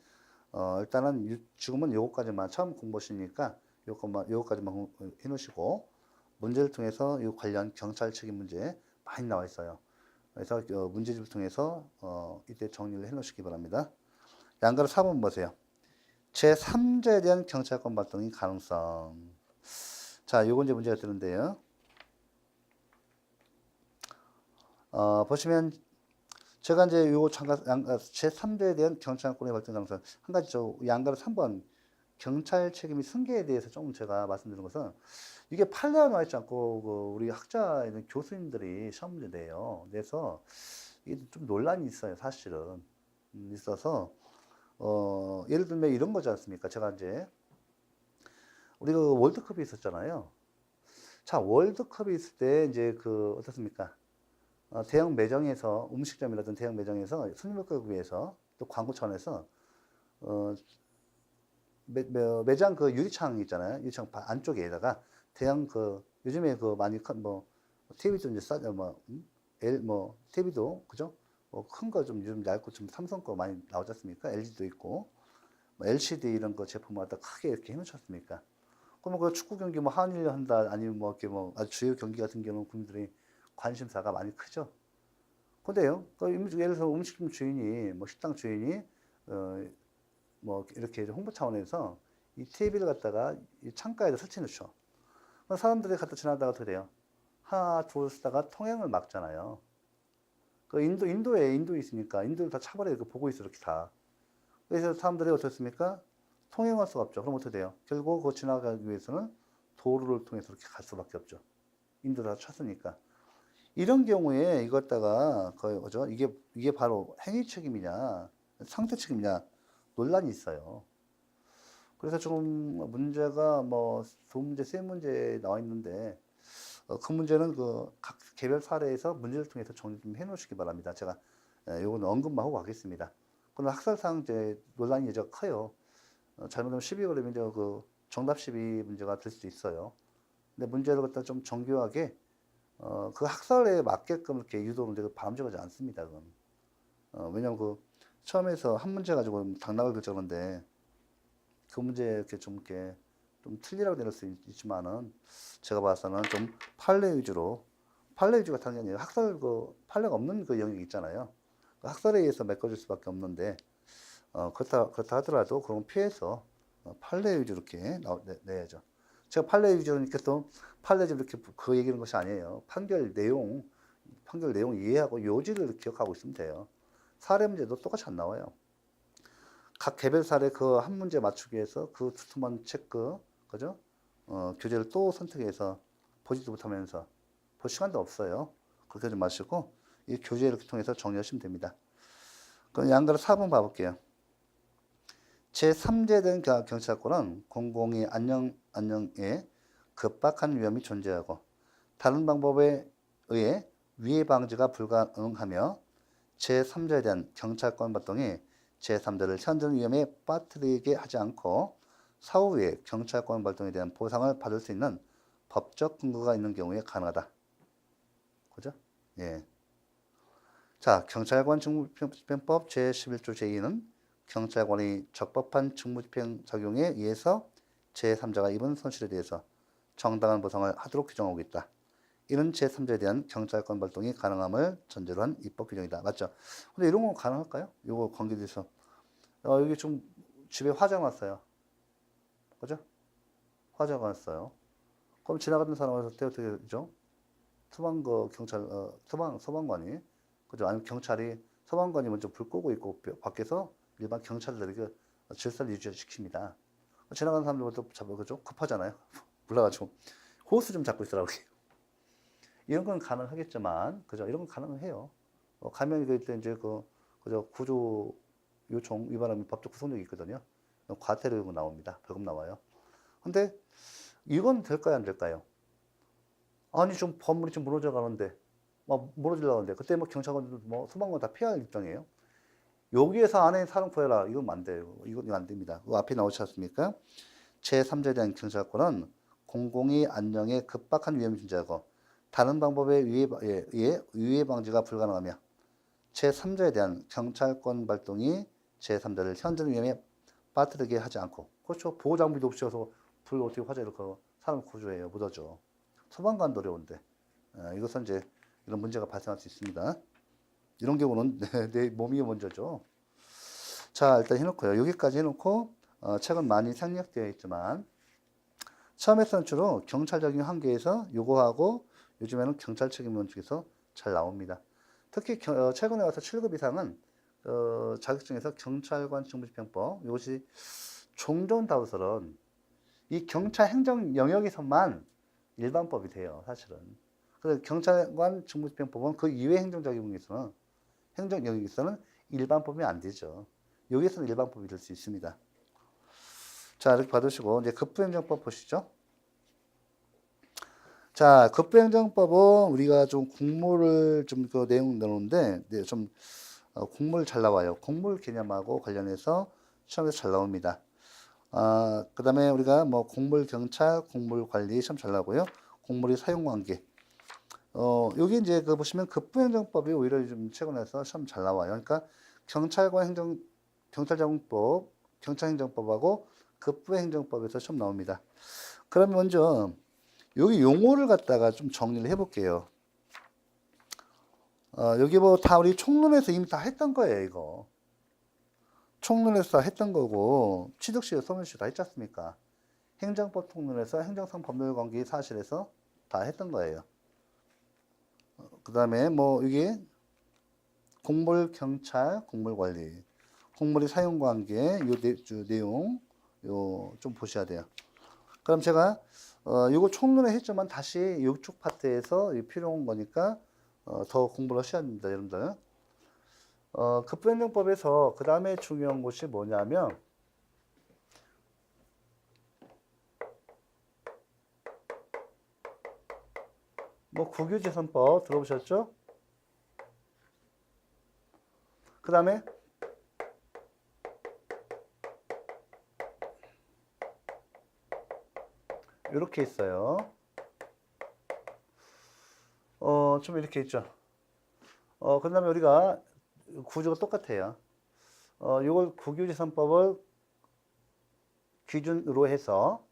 일단은 지금은 요거까지만 처음 공부하시니까 요거까지만 해놓으시고 문제를 통해서 이 관련 경찰 책임 문제 많이 나와 있어요. 그래서 문제집을 통해서 이때 정리를 해놓으시기 바랍니다. 양가로 4번 보세요. 제3자에 대한 경찰권 발동의 가능성. 자, 요건 이제 문제가 되는데요. 보시면 제가 이제 요 제3자에 대한 경찰권의 발동 가능성 한 가지 양가로 3번 경찰 책임이 승계에 대해서 조금 제가 말씀드린 것은 이게 판례가 나와 있지 않고 우리 학자인 교수님들이 시험 문제 내요. 그래서 이게 좀 논란이 있어요, 사실은. 있어서 예를 들면 이런 거지 않습니까? 제가 이제 우리 월드컵이 있었잖아요. 자, 월드컵이 있을 때 이제 어떻습니까? 대형 매장에서 음식점이라든 대형 매장에서 손님을 끌기 위해서 또 광고 차원에서 매장 유리창 있잖아요. 유리창 안쪽에다가 대형 요즘에 많이 TV도 이제 TV도 그죠? 큰 거 좀 요즘 얇고 좀 삼성 거 많이 나오지 않습니까? LG도 있고 LCD 이런 거 제품을 갖다 크게 이렇게 해놓지 않습니까? 그러면 축구 경기 한일 한다 아니면 이렇게 아주 주요 경기 같은 경우는 국민들이 관심사가 많이 크죠. 근데요, 예를 들어서 음식점 주인이 식당 주인이 이렇게 홍보 차원에서 이 TV를 갖다가 이 창가에다 설치해 놓죠. 사람들이 갖다 지나다가 어떻게 돼요? 하나, 둘 쓰다가 통행을 막잖아요. 인도에 있으니까 인도를 다 차버려 이렇게 보고 있어, 이렇게 다. 그래서 사람들이 어떻습니까? 통행할 수가 없죠. 그럼 어떻게 돼요? 결국 그거 지나가기 위해서는 도로를 통해서 이렇게 갈 수밖에 없죠. 인도를 다 쳤으니까. 이런 경우에 이것다가 그죠? 이게 바로 행위 책임이냐, 상태 책임이냐 논란이 있어요. 그래서 좀 문제가 뭐 두 문제, 세 문제 나와 있는데 그 문제는 그 각 개별 사례에서 문제를 통해서 정리 좀 해놓으시기 바랍니다. 제가 요거는 언급만 하고 가겠습니다. 그러나 학설상 이제 논란이 여지가 커요. 잘못하면 시비 걸리면 이제 그 정답 시비 문제가 될 수도 있어요. 근데 문제를 갖다 좀 정교하게 그 학설에 맞게끔 이렇게 유도를 이제 바람직하지 않습니다. 그건. 왜냐면 그 처음에서 한 문제 가지고 당락을 결정하는데 그 문제 이렇게 좀 틀리라고 내릴 수 있지만은 제가 봐서는 좀 판례 위주가 당연히 학설 그 판례가 없는 그 영역이 있잖아요. 그 학설에 의해서 메꿔줄 수밖에 없는데 그렇다 하더라도 그런 피해서 판례 위주로 이렇게 내야죠. 제가 판례 위주로 이렇게 또 판례적으로 이렇게 그 얘기하는 것이 아니에요. 판결 내용 이해하고 요지를 기억하고 있으면 돼요. 사례 문제도 똑같이 안 나와요. 각 개별 사례 그 한 문제 맞추기 위해서 그 두툼한 체크, 그죠? 교재를 또 선택해서 보지도 못하면서 볼 시간도 없어요. 그렇게 하지 마시고 이 교재를 통해서 정리하시면 됩니다. 그럼 양가로 4번 봐볼게요. 제3제 된 경찰권은 공공의 안녕에 급박한 위험이 존재하고 다른 방법에 의해 위해 방지가 불가능하며 제3자에 대한 경찰권 발동이 제3자를 현존 위험에 빠뜨리게 하지 않고 사후에 경찰권 발동에 대한 보상을 받을 수 있는 법적 근거가 있는 경우에 가능하다. 그죠? 예. 자, 경찰관 직무집행법 제11조 제2는 경찰관이 적법한 직무집행 작용에 의해서 제3자가 입은 손실에 대해서 정당한 보상을 하도록 규정하고 있다. 이는 제3자에 대한 경찰권 발동이 가능함을 전제로 한 입법 규정이다. 맞죠? 근데 이런 건 가능할까요? 이거 관계돼서. 여기 좀 집에 화재가 났어요. 그죠? 화재가 났어요. 그럼 지나가던 사람한테 어떻게 되죠? 소방관이, 그죠? 아니면 경찰이, 소방관이 먼저 불 끄고 있고, 밖에서 일반 경찰들에게 질서를 유지시킵니다. 지나가는 사람들부터 잡아, 그죠? 급하잖아요. 몰라가지고. 호스 좀 잡고 있으라고. 이런 건 가능하겠지만, 그죠? 이런 건 가능해요. 가면 그때 이제 그죠? 구조 요청 위반하면 법적 구속력이 있거든요. 과태료 나옵니다. 벌금 나와요. 근데 이건 될까요? 안 될까요? 아니, 좀 건물이 좀 무너져 가는데, 막 무너지려고 하는데, 그때 뭐 경찰관, 뭐 소방관 다 피할 입장이에요. 여기에서 안에 사람 구해라. 이건 안 돼요. 이건 안 됩니다. 그 앞에 나오지 않습니까? 제3자에 대한 경찰권은 공공의 안녕에 급박한 위험이 존재하고 다른 방법에 의해 위해 방지가 불가능하며 제3자에 대한 경찰권 발동이 제3자를 현존 위험에 빠뜨리게 하지 않고, 그렇죠. 보호 장비도 없이 어서 불 어떻게 화재를 사람 구조해요. 묻어져. 소방관도 어려운데 이것은 이제 이런 문제가 발생할 수 있습니다. 이런 경우는 내 몸이 먼저죠. 자, 일단 해놓고요. 여기까지 해놓고 책은 많이 생략되어 있지만 처음에서는 주로 경찰 적용 한계에서 요거하고 요즘에는 경찰 책임론 쪽에서 잘 나옵니다. 특히 최근에 와서 7급 이상은 자격증에서 경찰관 직무집행법 이것이 종종 다루서는 이 경찰 행정 영역에서만 일반법이 돼요, 사실은. 그래서 경찰관 직무집행법은 그 이외 행정 작용에서는 행정 영역에서는 일반법이 안 되죠. 여기서는 일반법이 될 수 있습니다. 자, 이렇게 받으시고 이제 급부행정법 보시죠. 자, 급부행정법은 우리가 좀 공모를 좀 그 내용 나오는데 네, 좀 공모를 잘 나와요. 공모를 개념하고 관련해서 시험에서 잘 나옵니다. 그다음에 우리가 뭐 공물 경찰, 공물 관리 시험 잘 나오고요. 공물의 사용 관계. 여기 이제 그 보시면 급부행정법이 오히려 좀 최근에서 시험 잘 나와요. 그러니까 경찰자금법, 경찰행정법하고 급부행정법에서 시험 나옵니다. 그러면 먼저 여기 용어를 갖다가 좀 정리를 해볼게요. 여기 뭐 다 우리 총론에서 이미 다 했던 거예요, 이거. 총론에서 다 했던 거고, 취득시에 소멸시 다 했지 않습니까? 행정법 통론에서 행정상 법률관계 사실에서 다 했던 거예요. 그 다음에 뭐 이게 공물 경찰, 공물 관리, 공물의 사용 관계, 요 내용, 요 좀 보셔야 돼요. 그럼 제가 요거 총론에 했지만 다시 이쪽 파트에서 필요한 거니까 더 공부를 하셔야 됩니다, 여러분들. 급부행정법에서 그 다음에 중요한 것이 뭐냐면 뭐 국유재산법 들어보셨죠? 그 다음에 이렇게 있어요. 좀 이렇게 있죠. 그 다음에 우리가 구조가 똑같아요. 요걸 국유재산법을 기준으로 해서,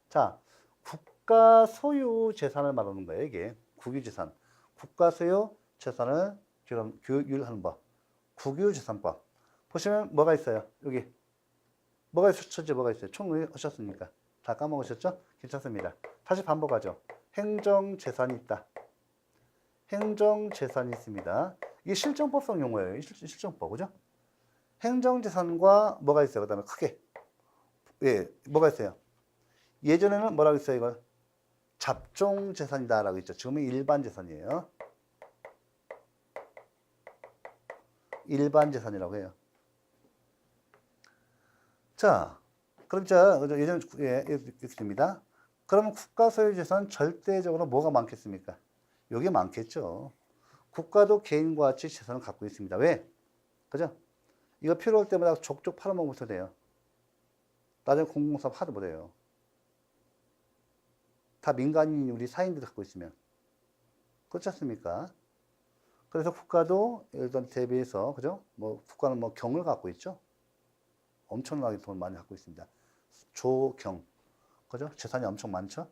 자, 국가 소유 재산을 말하는 거예요, 이게. 국유재산. 국가 소유 재산을 규율하는 법. 국유재산법. 보시면 뭐가 있어요? 여기. 뭐가 있었죠? 뭐가 있어요? 총론하셨습니까? 다 까먹으셨죠? 괜찮습니다. 다시 반복하죠. 행정재산이 있다. 행정재산이 있습니다. 이게 실정법성 용어예요. 실정법, 그죠? 행정재산과 뭐가 있어요? 그 다음에 크게. 예, 뭐가 있어요? 예전에는 뭐라고 했어요, 이걸? 잡종재산이다라고 했죠. 지금은 일반재산이에요. 일반재산이라고 해요. 자, 그럼 예전, 예, 이렇게 됩니다. 그러면 국가소유재산 절대적으로 뭐가 많겠습니까? 여기 많겠죠. 국가도 개인과 같이 재산을 갖고 있습니다. 왜? 그죠? 이거 필요할 때마다 족족 팔아먹으면 돼요. 나중에 공공사업 하도 못해요. 다 민간인, 우리 사인들이 갖고 있으면. 그렇지 않습니까? 그래서 국가도 일단 대비해서, 그죠? 뭐, 국가는 뭐 경을 갖고 있죠? 엄청나게 돈 많이 갖고 있습니다. 조경. 그죠? 재산이 엄청 많죠?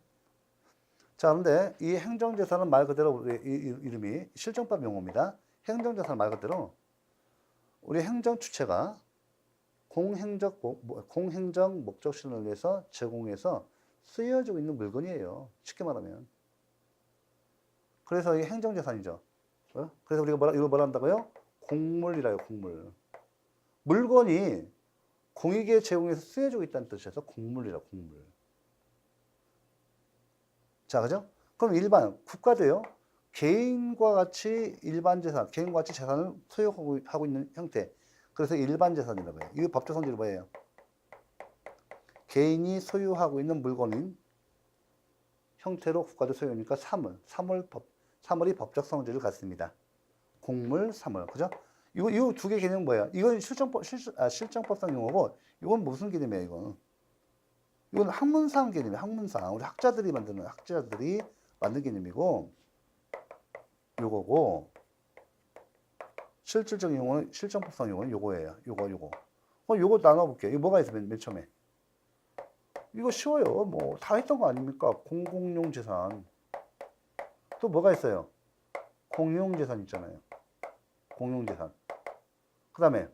자, 그런데 이 행정재산은 말 그대로 이름이 실정법 용어입니다. 행정재산 말 그대로 우리 행정 주체가 공행정 목적실현을 위해서 제공해서 쓰여지고 있는 물건이에요. 쉽게 말하면. 그래서 이 행정재산이죠. 그래서 우리가 이걸 뭐라 한다고요? 공물이라요, 공물. 물건이 공익에 제공해서 쓰여지고 있다는 뜻에서 공물이라, 공물. 자, 그죠? 그럼 국가도요, 개인과 같이 일반 재산, 개인과 같이 재산을 소유하고 있는 형태. 그래서 일반 재산이라고 해요. 이 법적 성질이 뭐예요? 개인이 소유하고 있는 물건인 형태로 국가도 소유니까 사물이 법적 성질을 갖습니다. 공물, 사물. 그죠? 이 두 개 개념은 뭐예요? 이건 실정법상 용어고, 이건 무슨 개념이에요, 이건? 이건 학문상 개념이에요, 학문상. 우리 학자들이 만든 개념이고, 요거고, 실질적인 용어는, 실정법상 용어는 요거예요. 요거. 요거 나눠볼게요. 이거 뭐가 있어요, 맨 처음에? 이거 쉬워요. 뭐, 다 했던 거 아닙니까? 공공용 재산. 또 뭐가 있어요? 공용재산 있잖아요. 공용재산. 그 다음에,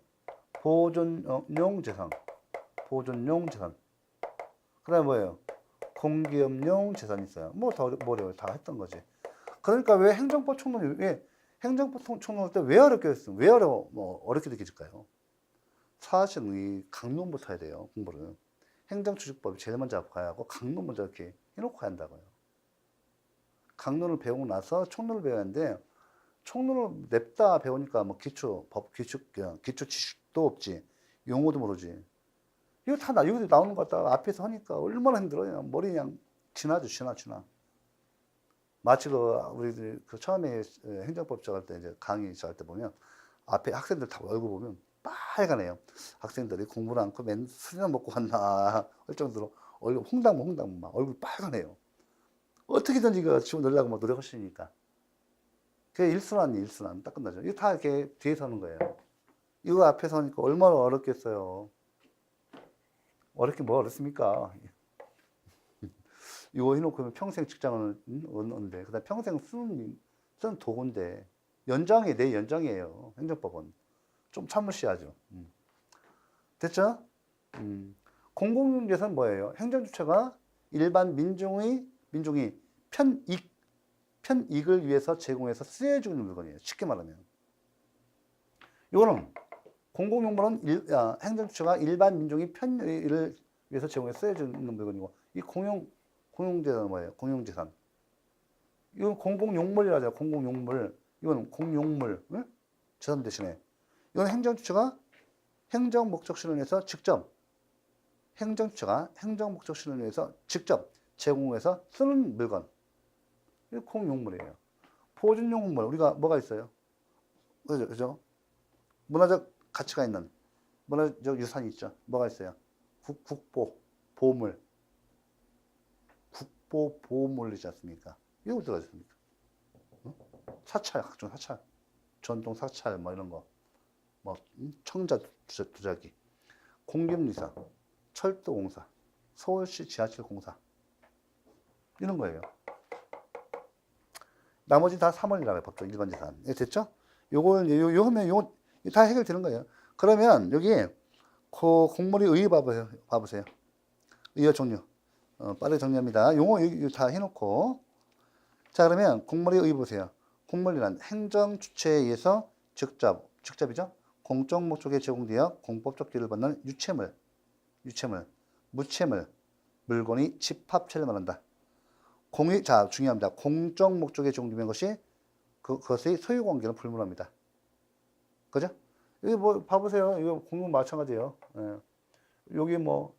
보존용 재산. 그 다음에 뭐예요? 공기업용 재산이 있어요. 뭐 더 어려워요. 다 했던 거지. 그러니까 왜 행정법 총론 때 왜 어렵게 했어요? 왜 어렵게 느껴질까요? 사실은 이 강론부터 해야 돼요, 공부를. 행정추직법이 제일 먼저 가야 하고, 강론 먼저 이렇게 해놓고 가야 한다고요. 강론을 배우고 나서 총론을 배워야 하는데, 총론을 냅다 배우니까 뭐 기초 지식도 없지, 용어도 모르지. 이거 여기서 나오는 것 같다 앞에서 하니까 얼마나 힘들어요. 머리 그냥 지나. 마치 우리들 처음에 행정법 시작할 때, 이제 강의 시작할 때 보면, 앞에 학생들 다 얼굴 보면 빨가네요. 학생들이 공부를 않고 맨 술이나 먹고 왔나 할 정도로 얼굴 홍당 막 얼굴 빨가네요. 어떻게든지 이거 집어넣으려고 막 노력하시니까. 그게 일순환 딱 끝나죠. 이거 다 이렇게 뒤에서 하는 거예요. 이거 앞에서 하니까 얼마나 어렵겠어요. 뭐 어렵습니까? 이거 해놓고 평생 직장을 얻는데, 그 다음 평생 쓰는 도구인데, 내 연장이에요. 행정법은. 좀 참으셔야죠. 됐죠? 공공재산 뭐예요? 행정주체가 일반 민중이 편익을 위해서 제공해서 쓰여주는 물건이에요. 쉽게 말하면. 이거는 공공용물은 행정주체가 일반 민중이 편익을 위해서 제공해서 쓰여주는 물건이고, 이 공용재산은 뭐예요? 공용재산. 이건 공공용물이라 하죠. 공공용물. 이건 공용물. 응? 재산 대신에. 이건 행정주체가 행정목적 실현을 위해서 직접 제공해서 쓰는 물건. 이게 공용물이에요. 보존용 곡물 우리가 뭐가 있어요? 그죠? 그죠? 문화적 가치가 있는 문화적 유산이 있죠. 뭐가 있어요? 국보, 보물, 국보 보물이지 않습니까? 이거 어디 들어있습니까? 사찰, 각종 사찰, 전통 사찰 뭐 이런 거, 뭐 청자 도자기, 공김유사, 철도공사, 서울시 지하철 공사 이런 거예요. 나머지 다 3월이라고 해요. 법적 일반재산. 예, 됐죠? 요걸 요 하면 요거 다 해결되는 거예요. 그러면 여기 그 곡물이 의 봐보세요. 의어 종류. 빠르게 정리합니다. 용어 이거 다 해놓고 자 그러면 곡물이 의 보세요. 곡물이란 행정 주체에 의해서 직접이죠. 공적 목적에 제공되어 공법적 기를 받는 유체물, 무체물, 물건이 집합체를 말한다. 자 중요합니다. 공적 목적에 제공되는 것이 그것의 소유관계는 불문합니다. 그죠? 여기 뭐 봐보세요. 이거 공문 마찬가지예요. 예. 여기 뭐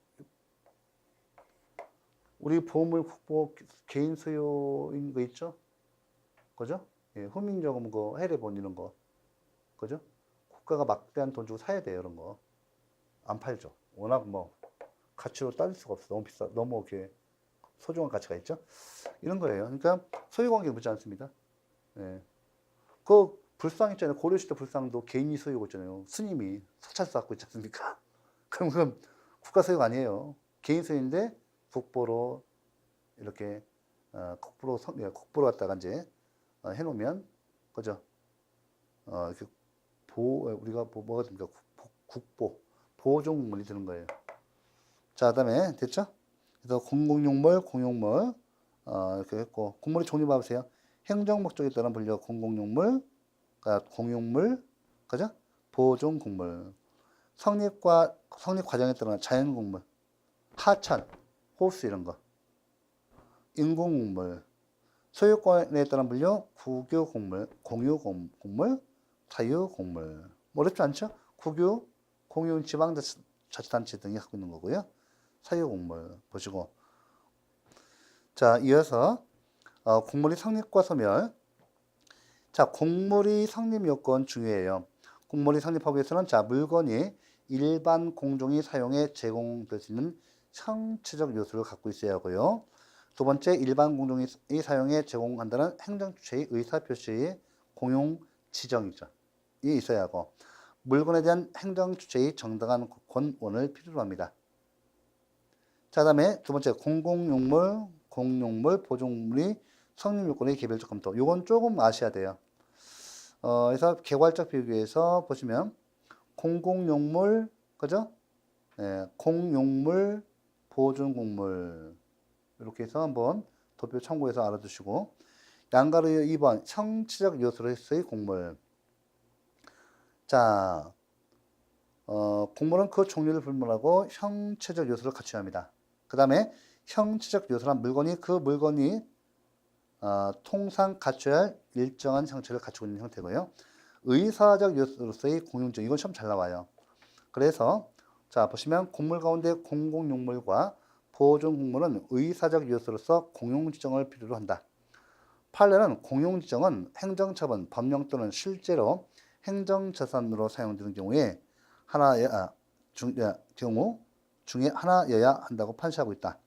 우리 보물 국보 개인 소유인 거 있죠? 그죠? 예, 후민저금 거 해례본 이런 거. 그죠? 국가가 막대한 돈 주고 사야 돼요, 이런 거. 안 팔죠. 워낙 뭐 가치로 따질 수가 없어. 너무 비싸. 너무 이렇게 소중한 가치가 있죠? 이런 거예요. 그러니까 소유관계 묻지 않습니다. 예. 그 불상 있잖아요. 고려시대 불상도 개인이 소유고 있잖아요. 스님이 사찰 쌓고 있지 않습니까? 그럼 국가 소유가 아니에요. 개인 소유인데 국보로 이렇게 국보로 갖다가 이제 해놓으면 그죠? 이렇게 우리가 뭐가 됩니까? 국보 보존물이 되는 거예요. 자, 그다음에 됐죠? 그래서 공공용물, 공용물 이렇게 했고 곡물의 종류 봐보세요. 행정 목적에 따른 분류 공공용물, 공용물, 그죠? 보존 곡물, 성립 과정에 따른 자연 곡물, 하천, 호수 이런 거, 인공 곡물, 소유권에 따른 분류 국유 곡물, 공유 곡물, 사유 곡물. 어렵지 않죠? 국유, 공유, 지방자치단체 등이 갖고 있는 거고요. 사유 곡물 보시고. 자, 이어서 곡물의 성립과 소멸. 자, 곡물의 성립 요건 중요해요. 곡물이 성립하기 위해서는 자, 물건이 일반 공종이 사용에 제공될 수 있는 형체적 요소를 갖고 있어야 하고요. 두 번째, 일반 공종이 사용에 제공한다는 행정주체의 의사표시의 공용 지정이죠. 이 있어야 하고, 물건에 대한 행정주체의 정당한 권원을 필요로 합니다. 자, 다음에 두 번째, 공공용물, 공용물, 보존물의 성립 요건의 개별적 검토. 요건 조금 아셔야 돼요. 그래서 개괄적 비교에서 보시면 공공용물, 그죠? 예, 공용물, 보존곡물 이렇게 해서 한번 도표 참고해서 알아두시고 양가로 2번 형체적 요소로서의 곡물. 자, 곡물은 그 종류를 불문하고 형체적 요소를 갖춰야 합니다. 그 다음에 형체적 요소란 물건이 통상 갖춰야 할 일정한 형체를 갖추고 있는 형태고요. 의사적 요소로서의 공용적, 이건 참 잘 나와요. 그래서 자 보시면 곡물 가운데 공공용물과 보존곡물은 의사적 요소로서 공용지정을 필요로 한다. 판례는 공용지정은 행정처분, 법령 또는 실제로 행정재산으로 사용되는 경우에 중에 하나여야 한다고 판시하고 있다.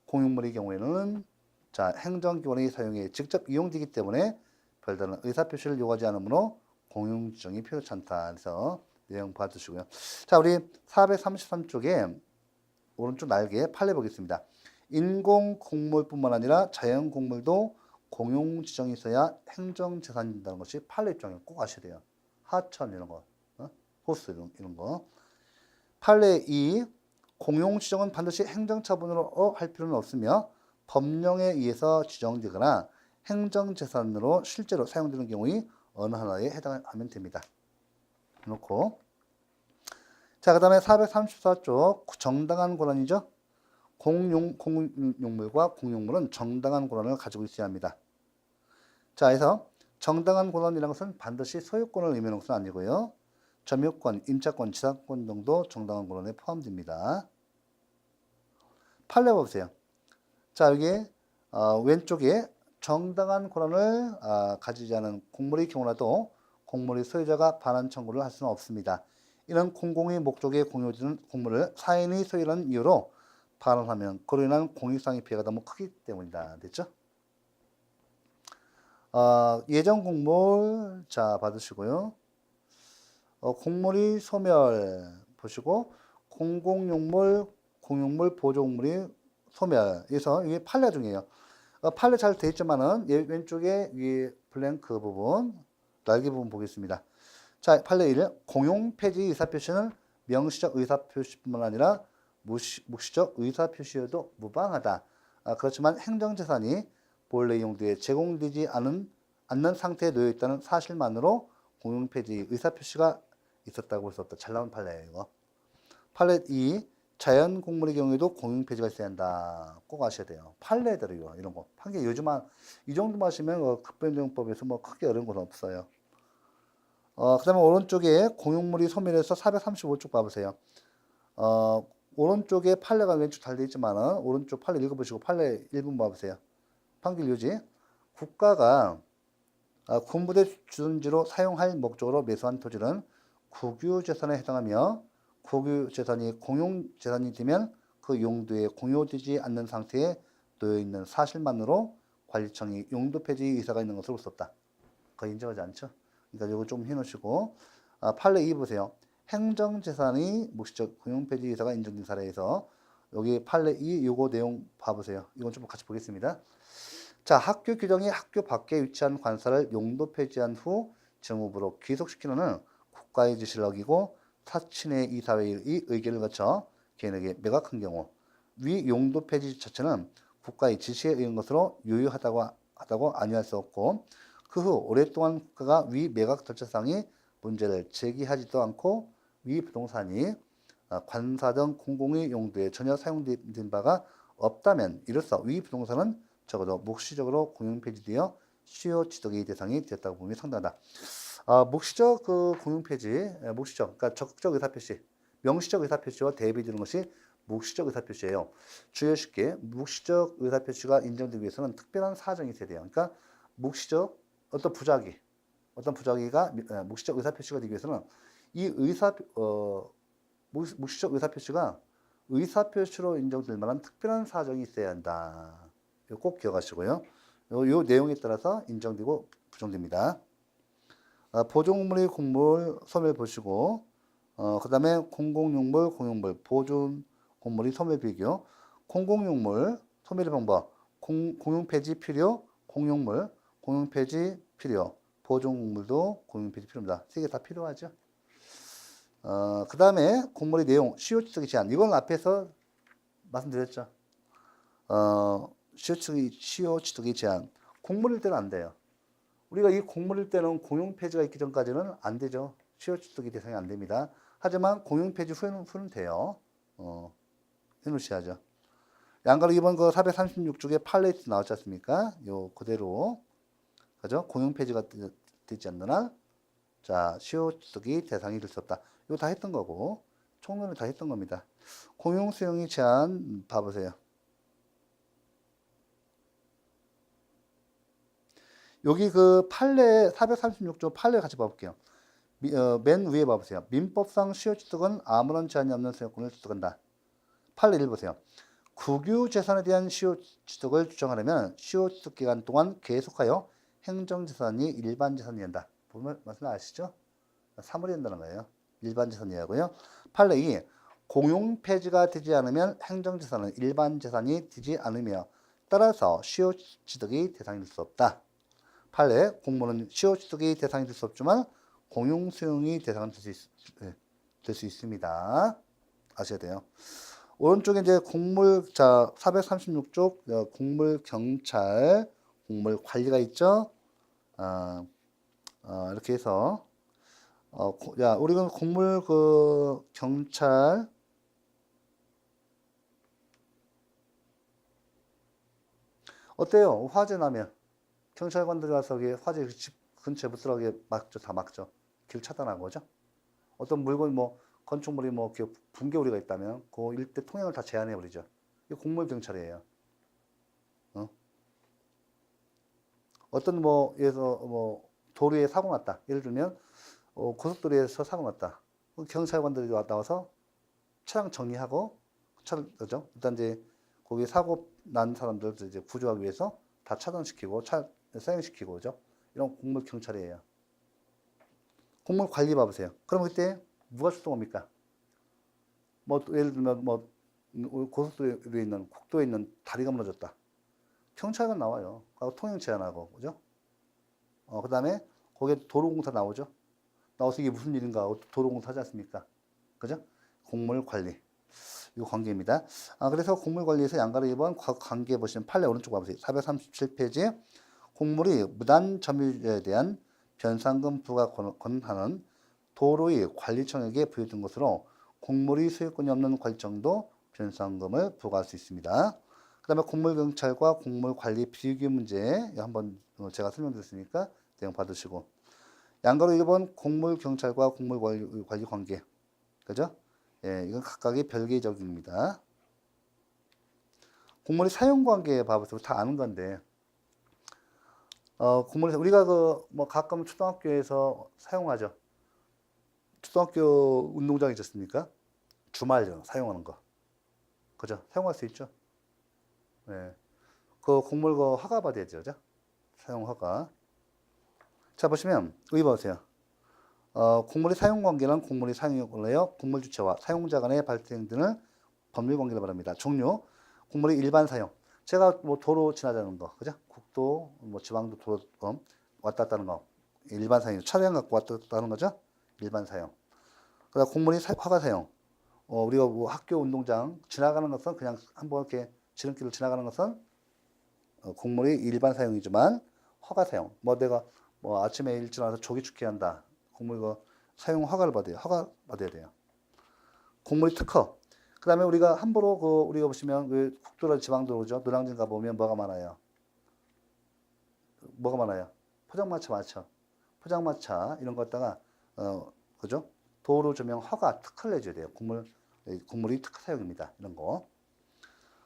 공용물의 경우에는 자 행정기관의 사용에 직접 이용되기 때문에 별다른 의사표시를 요구하지 않으므로 공용지정이 필요치 않다. 그래서 내용 봐주시고요. 자, 우리 433쪽에 오른쪽 날개 판례 보겠습니다. 인공 곡물뿐만 아니라 자연 곡물도 공용 지정이 있어야 행정재산이 된다는 것이 판례 입장에 꼭 아셔야 돼요. 하천 이런 거, 호수 이런 거. 판례 2. 공용 지정은 반드시 행정처분으로 할 필요는 없으며 법령에 의해서 지정되거나 행정재산으로 실제로 사용되는 경우에 어느 하나에 해당하면 됩니다. 놓고 자, 그 다음에 434쪽 정당한 권한이죠. 공용물과 공용물은 정당한 권한을 가지고 있어야 합니다. 자, 그래서 정당한 권한이라는 것은 반드시 소유권을 의미하는 것은 아니고요. 점유권, 임차권, 지상권 등도 정당한 권한에 포함됩니다. 판례 보세요. 자, 여기 왼쪽에 정당한 권한을 가지지 않은 공물의 경우라도 공물의 소유자가 반환 청구를 할 수는 없습니다. 이런 공공의 목적에 공유되는 공물을 사인의 소유라는 이유로 반환하면 그로 인한 공익상의 피해가 너무 크기 때문이다. 됐죠? 예정 공물 자 받으시고요. 공물이 소멸 보시고 공공용물, 공용물, 보조공물이 소멸해서 이게 판례 중이에요. 판례 잘 돼 있지만은 왼쪽에 위에 블랭크 부분, 날개 부분 보겠습니다. 자, 판례 1. 공용 폐지 의사표시는 명시적 의사표시뿐만 아니라 묵시적 의사표시여도 무방하다. 그렇지만 행정재산이 본래 용도에 제공되지 않는 상태에 놓여 있다는 사실만으로 공용 폐지 의사표시가 있었다고 볼 수 없다. 잘 나온 판례예요, 이거. 판례 2. 자연 공물의 경우에도 공용 폐지가 있어야 한다. 꼭 아셔야 돼요. 판례대로요, 이런 거. 판례 요즘 이 정도만 하시면 급변정법에서 뭐 크게 어려운 건 없어요. 그 다음에 오른쪽에 공용물이 소멸해서 435쪽 봐보세요. 오른쪽에 판례가 왼쪽 잘 돼 있지만은 오른쪽 판례 읽어보시고 판례 1분 봐보세요. 판결 유지. 국가가 군부대 주둔지로 사용할 목적으로 매수한 토지는 국유재산에 해당하며 국유재산이 공용재산이 되면 그 용도에 공유되지 않는 상태에 놓여 있는 사실만으로 관리청이 용도 폐지 의사가 있는 것으로 볼 수 없다. 거의 인정하지 않죠? 그러니까 이거 좀 해놓으시고 판례 2 보세요. 행정재산이 묵시적 공용폐지 의사가 인정된 사례에서 여기 판례 2 요거 내용 봐보세요. 이건 좀 같이 보겠습니다. 자, 학교 규정이 학교 밖에 위치한 관사를 용도 폐지한 후 정부로 귀속시키는 국가의 지시를 어기고 사친의 이사회의 의결을 거쳐 개인에게 매각한 경우 위 용도 폐지 자체는 국가의 지시에 의한 것으로 유효하다고 아니할 수 없고 그 후 오랫동안 국가가 위 매각 절차상의 문제를 제기하지도 않고 위 부동산이 관사 등 공공의 용도에 전혀 사용된 바가 없다면 이로써 위 부동산은 적어도 묵시적으로 공용폐지되어 수요 취득의 대상이 되었다고 보면 상당하다. 묵시적 공용폐지, 묵시적, 그러니까 적극적 의사표시, 명시적 의사표시와 대비되는 것이 묵시적 의사표시예요. 주의 쉽게 묵시적 의사표시가 인정되기 위해서는 특별한 사정이 있어야 돼요. 그러니까 묵시적 어떤 부작위가 묵시적 의사표시가 되기 위해서는 이 묵시적 의사표시가 의사표시로 인정될 만한 특별한 사정이 있어야 한다. 꼭 기억하시고요. 요 내용에 따라서 인정되고 부정됩니다. 보존물의 공물 소멸 보시고 그 다음에 공공용물, 공용물, 보존공물의 소멸 비교 공공용물 소멸의 방법 공용폐지 필요, 공용물 공용폐지 필요, 보존공물도 공용폐지 필요입니다. 세 개 다 필요하죠. 그 다음에 공물의 내용, 시효취득의 제한 이건 앞에서 말씀드렸죠. 시효취득의 제한 공물일 때는 안 돼요. 우리가 이 공물일 때는 공용폐지가 있기 전까지는 안 되죠. 시효취득의 대상이 안 됩니다. 하지만 공용폐지 후에는 돼요. 해놓으셔야죠. 양가로 이번 436쪽에 판례에서 나왔지 않습니까? 요 그대로 그죠? 공용폐지가 되지 않는 한 자, 시효취득의 대상이 될 수 없다. 이거 다 했던 거고 총론을 다 했던 겁니다. 공용수용의 제한 봐보세요. 여기 판례 436조 판례 같이 봐볼게요. 맨 위에 봐보세요. 민법상 시효취득은 아무런 제한이 없는 소유권을 취득한다. 판례 1 보세요. 국유재산에 대한 시효취득을 주장하려면 시효취득 기간 동안 계속하여 행정재산이 일반재산이 된다. 보면 말씀 아시죠? 사물이 된다는 거예요. 일반재산이라고요. 판례 2. 공용폐지가 되지 않으면 행정재산은 일반재산이 되지 않으며 따라서 시효취득의 대상이 될 수 없다. 판례 공물은 시효취득의 대상이 될 수 없지만 공용수용의 대상은 될 수 있습니다. 아셔야 돼요. 오른쪽에 이제 공물, 자, 436쪽 공물 경찰, 공물 관리가 있죠. 이렇게 해서 우리가 공물 경찰 어때요? 화재 나면 경찰관들이 와서 화재 집 근처에 못 들어가게 막죠. 다 막죠. 길 차단하고 그죠? 어떤 물건 건축물이 붕괴 우려가 있다면 그 일대 통행을 다 제한해 버리죠. 이게 공물 경찰이에요. 어떤 뭐 예를 들어 뭐 도로에 사고 났다. 예를 들면 고속도로에서 사고 났다. 경찰관들이 나와서 차량 정리하고 차를 그죠? 일단 이제 거기 사고 난 사람들 이제 구조하기 위해서 다 차단시키고 차 사용시키고 그죠? 이런 공물 경찰이에요. 공물 관리 봐보세요. 그럼 그때 누가 출동합니까? 뭐 예를 들면 뭐 고속도로에 있는 국도에 있는 다리가 무너졌다. 경찰관 나와요. 하고 통행 제한하고 그죠? 그다음에 거기에 도로공사 나오죠. 나와서 이게 무슨 일인가 도로공사 하지 않습니까? 그죠? 공물 관리. 이 관계입니다. 그래서 공물 관리에서 양가로 1번 관계 보시면 판례 오른쪽 봐보세요. 437페이지에 공물이 무단 점유에 대한 변상금 부과 권한은 도로의 관리청에게 부여된 것으로 공물이 소유권이 없는 관리청도 변상금을 부과할 수 있습니다. 그 다음에 공물경찰과 공물관리 비교 문제 한번 제가 설명드렸으니까 내용 받으시고 양가로 1번 공물경찰과 공물관리 관계 그죠? 예, 이건 각각의 별개의 적용입니다. 공물의 사용관계 봐보세요. 다 아는 건데 공물에서 우리가 뭐 가끔 초등학교에서 사용하죠. 초등학교 운동장 있지 않습니까? 주말에 사용하는 거. 그죠? 사용할 수 있죠? 네. 그 공물 허가 받아야 되죠? 사용 허가. 자, 보시면, 여기 보세요. 공물의 사용 관계는 공물의 사용에 관하여 공물 주체와 사용자 간의 발생 등을 법률 관계를 말합니다. 종류, 공물의 일반 사용. 제가 뭐 도로 지나자는 거, 그죠? 국도, 뭐 지방도 도로 왔다 갔다 하는 거. 일반 사용. 차량 갖고 왔다 갔다 하는 거죠? 일반 사용. 그다음 공물의 허가 사용. 우리가 뭐 학교 운동장 지나가는 것은 그냥 한번 이렇게 지름길을 지나가는 것은 공물의 일반 사용이지만 허가 사용. 뭐 내가 뭐 아침에 일찍 나와서 조기 축제한다. 공물 사용 허가를 허가 받아야 돼요. 공물의 특허. 그다음에 우리가 함부로 우리가 보시면 국도나 지방도로죠. 노량진 가 보면 뭐가 많아요? 뭐가 많아요? 포장마차 많죠. 포장마차 이런 거 갖다가 그죠? 도로 조명 허가 특허를 내줘야 돼요. 공물이 특허 사용입니다. 이런 거.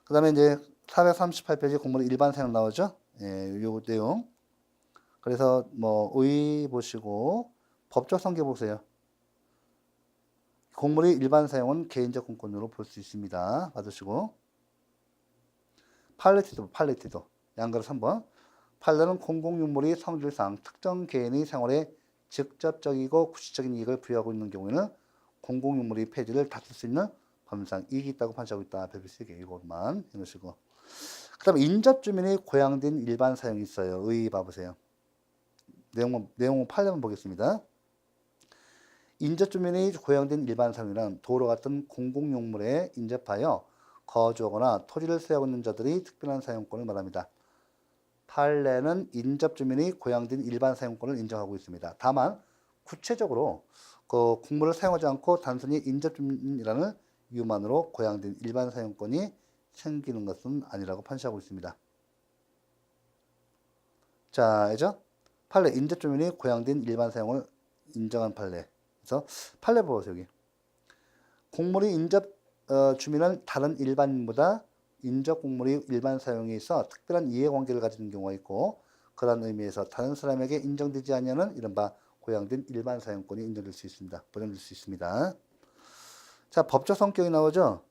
그 다음에 이제 438페이지 공물의 일반 사용 나오죠? 예, 요 내용. 그래서 뭐 의 보시고 법적 성격 보세요. 공물의 일반 사용은 개인적 공권으로 볼 수 있습니다. 받으시고 팔레티도 양가로 3번. 판례는 공공유물이 성질상 특정 개인의 생활에 직접적이고 구시적인 이익을 부여하고 있는 경우에는 공공유물의 폐지를 다툴 수 있는 법률상 이익이 있다고 판시하고 있다. 별표 3개 이것만 해놓으시고 그 다음에 인접주민이 고양된 일반 사용이 있어요. 의 봐보세요. 내용은 판례만 보겠습니다. 인접주민이 고양된 일반 사용이란 도로 같은 공공용물에 인접하여 거주하거나 토지를 쓰고 있는 자들이 특별한 사용권을 말합니다. 판례는 인접주민이 고양된 일반 사용권을 인정하고 있습니다. 다만 구체적으로 그 공물을 사용하지 않고 단순히 인접주민이라는 이유만으로 고양된 일반 사용권이 생기는 것은 아니라고 판시하고 있습니다. 자, 알죠? 판례 인접주민이 고양된 일반 사용을 인정한 판례. 그래서 판례 보세요. 여기 공물이 인접 주민은 다른 일반인보다 인접 공물이 일반 사용에 있어 특별한 이해관계를 가지는 경우가 있고 그런 의미에서 다른 사람에게 인정되지 않냐는 이른바 고양된 일반 사용권이 인정될 수 있습니다. 보장될 수 있습니다. 자, 법적 성격이 나오죠?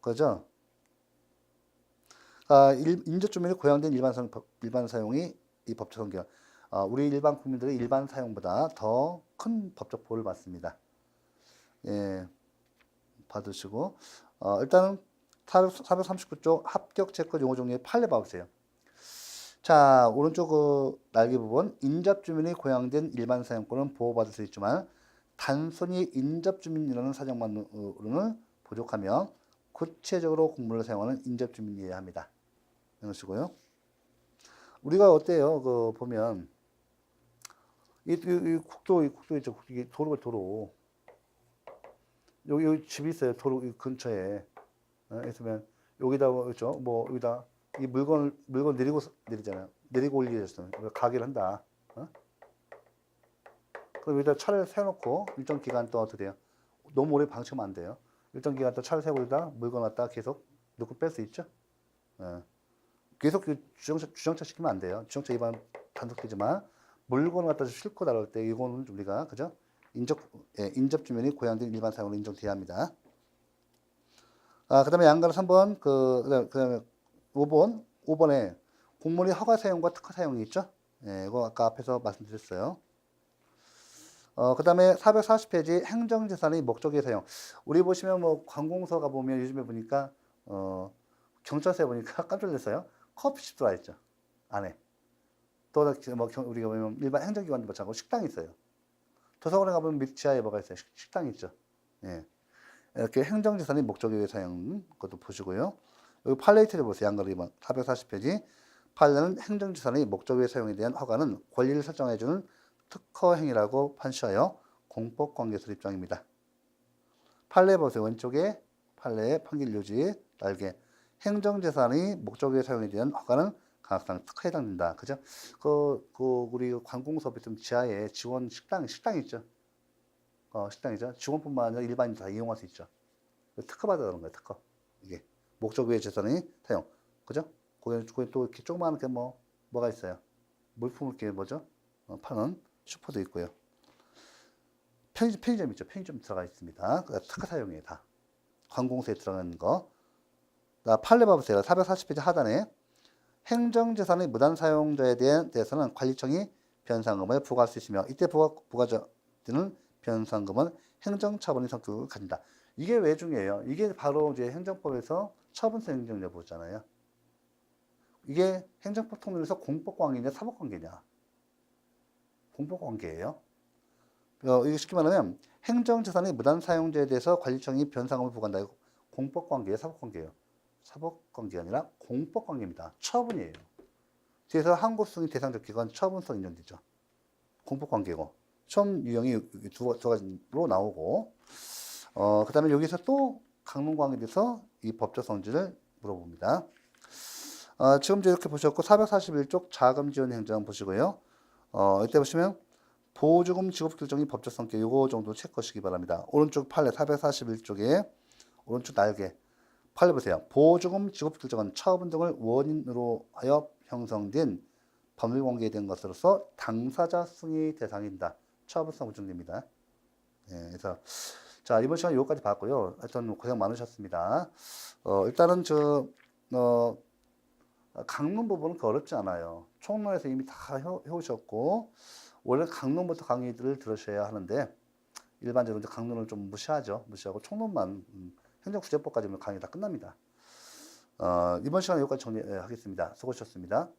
그죠? 인접 주민이 고양된 일반 사용이 이 법적 성격. 우리 일반 국민들의 일반 사용보다 더 큰 법적 보호를 받습니다. 예, 받으시고 일단은 439쪽 합격 채권 용어 종류의 판례 봐보세요. 자, 오른쪽 날개 부분 인접주민이 고양된 일반 사용권은 보호받을 수 있지만 단순히 인접주민이라는 사정만으로는 부족하며 구체적으로 공물을 사용하는 인접주민이어야 합니다. 이러시고요. 우리가 어때요? 보면 이 국도 있죠. 도로. 여기 집이 있어요. 도로 근처에. 있으면 여기다 그렇죠. 뭐 여기다 이 물건 내리잖아요. 내리고 올리겠어요. 가게를 한다. 그럼 여기다 차를 세워놓고 일정 기간 동안 어떻게 돼요? 너무 오래 방치하면 안 돼요. 일정 기간 동안 차를 세우고 있다 물건 갖다 계속 넣고 뺄 수 있죠. 계속 주정차 시키면 안 돼요. 주정차 위반 단속되지만 물건을 갖다 싣고 나갈 때 이거는 우리가 그죠? 인접 주민이 고양된 일반 사용으로 인정돼야 합니다. 그다음에 양가로 3번 그다음에 5번에 공무원이 허가 사용과 특허 사용이 있죠? 예, 이거 아까 앞에서 말씀드렸어요. 그다음에 440페이지 행정재산의 목적의 사용. 우리 보시면 뭐 관공서 가 보면 요즘에 보니까 경찰서에 보니까 깜짝 놀랐어요. 커피숍 들어와 있죠. 안에. 또 뭐 우리가 보면 일반 행정기관도 마찬가지고 식당이 있어요. 도서관에 가보면 밑 지하에 뭐가 있어요. 식당이 있죠. 예. 이렇게 행정재산의 목적에 의해 사용 것도 보시고요. 여기 판례를 보세요. 양가로 2번 440페이지. 판례는 행정재산의 목적에 사용에 대한 허가는 권리를 설정해주는 특허행위라고 판시하여 공법관계설 입장입니다. 판례 보세요. 왼쪽에 판례의 판결 요지 날개. 행정재산의 목적에 사용에 대한 허가는 가능상 특허에 해당된다. 그죠? 우리 관공서 밑에 지하에 지원 식당 있죠. 식당이죠. 직원뿐만 아니라 일반인도 다 이용할 수 있죠. 특허 받아가는 거예요. 특허. 이게 목적 외의 재산의 사용. 그죠? 거기 또 이렇게 조그마한 게 뭐가 있어요. 물품을 이렇게 파는 슈퍼도 있고요. 편의점 있죠. 편의점 들어가 있습니다. 특허 사용이에요. 다. 관공서에 들어가는 거. 판례 봐보세요. 440페이지 하단에 행정재산의 무단 사용자에 대해서는 관리청이 변상금을 부과할 수 있으며 이때 부과되는 변상금은 행정처분의 성격을 가진다. 이게 왜 중요해요? 이게 바로 이제 행정법에서 처분성 행정 여부잖아요. 이게 행정법 통념에서 공법관계냐 사법관계냐? 공법관계예요. 이게 쉽게 말하면 행정재산의 무단 사용자에 대해서 관리청이 변상금을 부과한다. 이거 공법관계예요, 사법관계예요? 사법관계가 아니라 공법관계입니다. 처분이에요. 뒤에서 항고승인 대상적 기관 처분성 인정되죠. 공법관계고 처음 유형이 두 가지로 나오고 그 다음에 여기서 또 강론관계에 대해서 이 법적 성질을 물어봅니다. 지금 이렇게 보셨고 441쪽 자금 지원 행정 보시고요. 이때 보시면 보조금 지급 결정이 법적 성격 요거 정도 체크하시기 바랍니다. 오른쪽 판례 441쪽에 오른쪽 날개 판례 보세요. 보조금 지급 결정은 처분 등을 원인으로 하여 형성된 법률관계에 된 것으로서 당사자 승인의 대상입니다. 처분성 보증됩니다. 예, 그래서 자 이번 시간 여기까지 봤고요. 하여튼 고생 많으셨습니다. 일단은 강론 부분은 어렵지 않아요. 총론에서 이미 다 해오셨고 원래 강론부터 강의들을 들으셔야 하는데 일반적으로 강론을 좀 무시하고 총론만 행정구제법까지 강의 다 끝납니다. 이번 시간 여기까지 정리하겠습니다. 수고하셨습니다.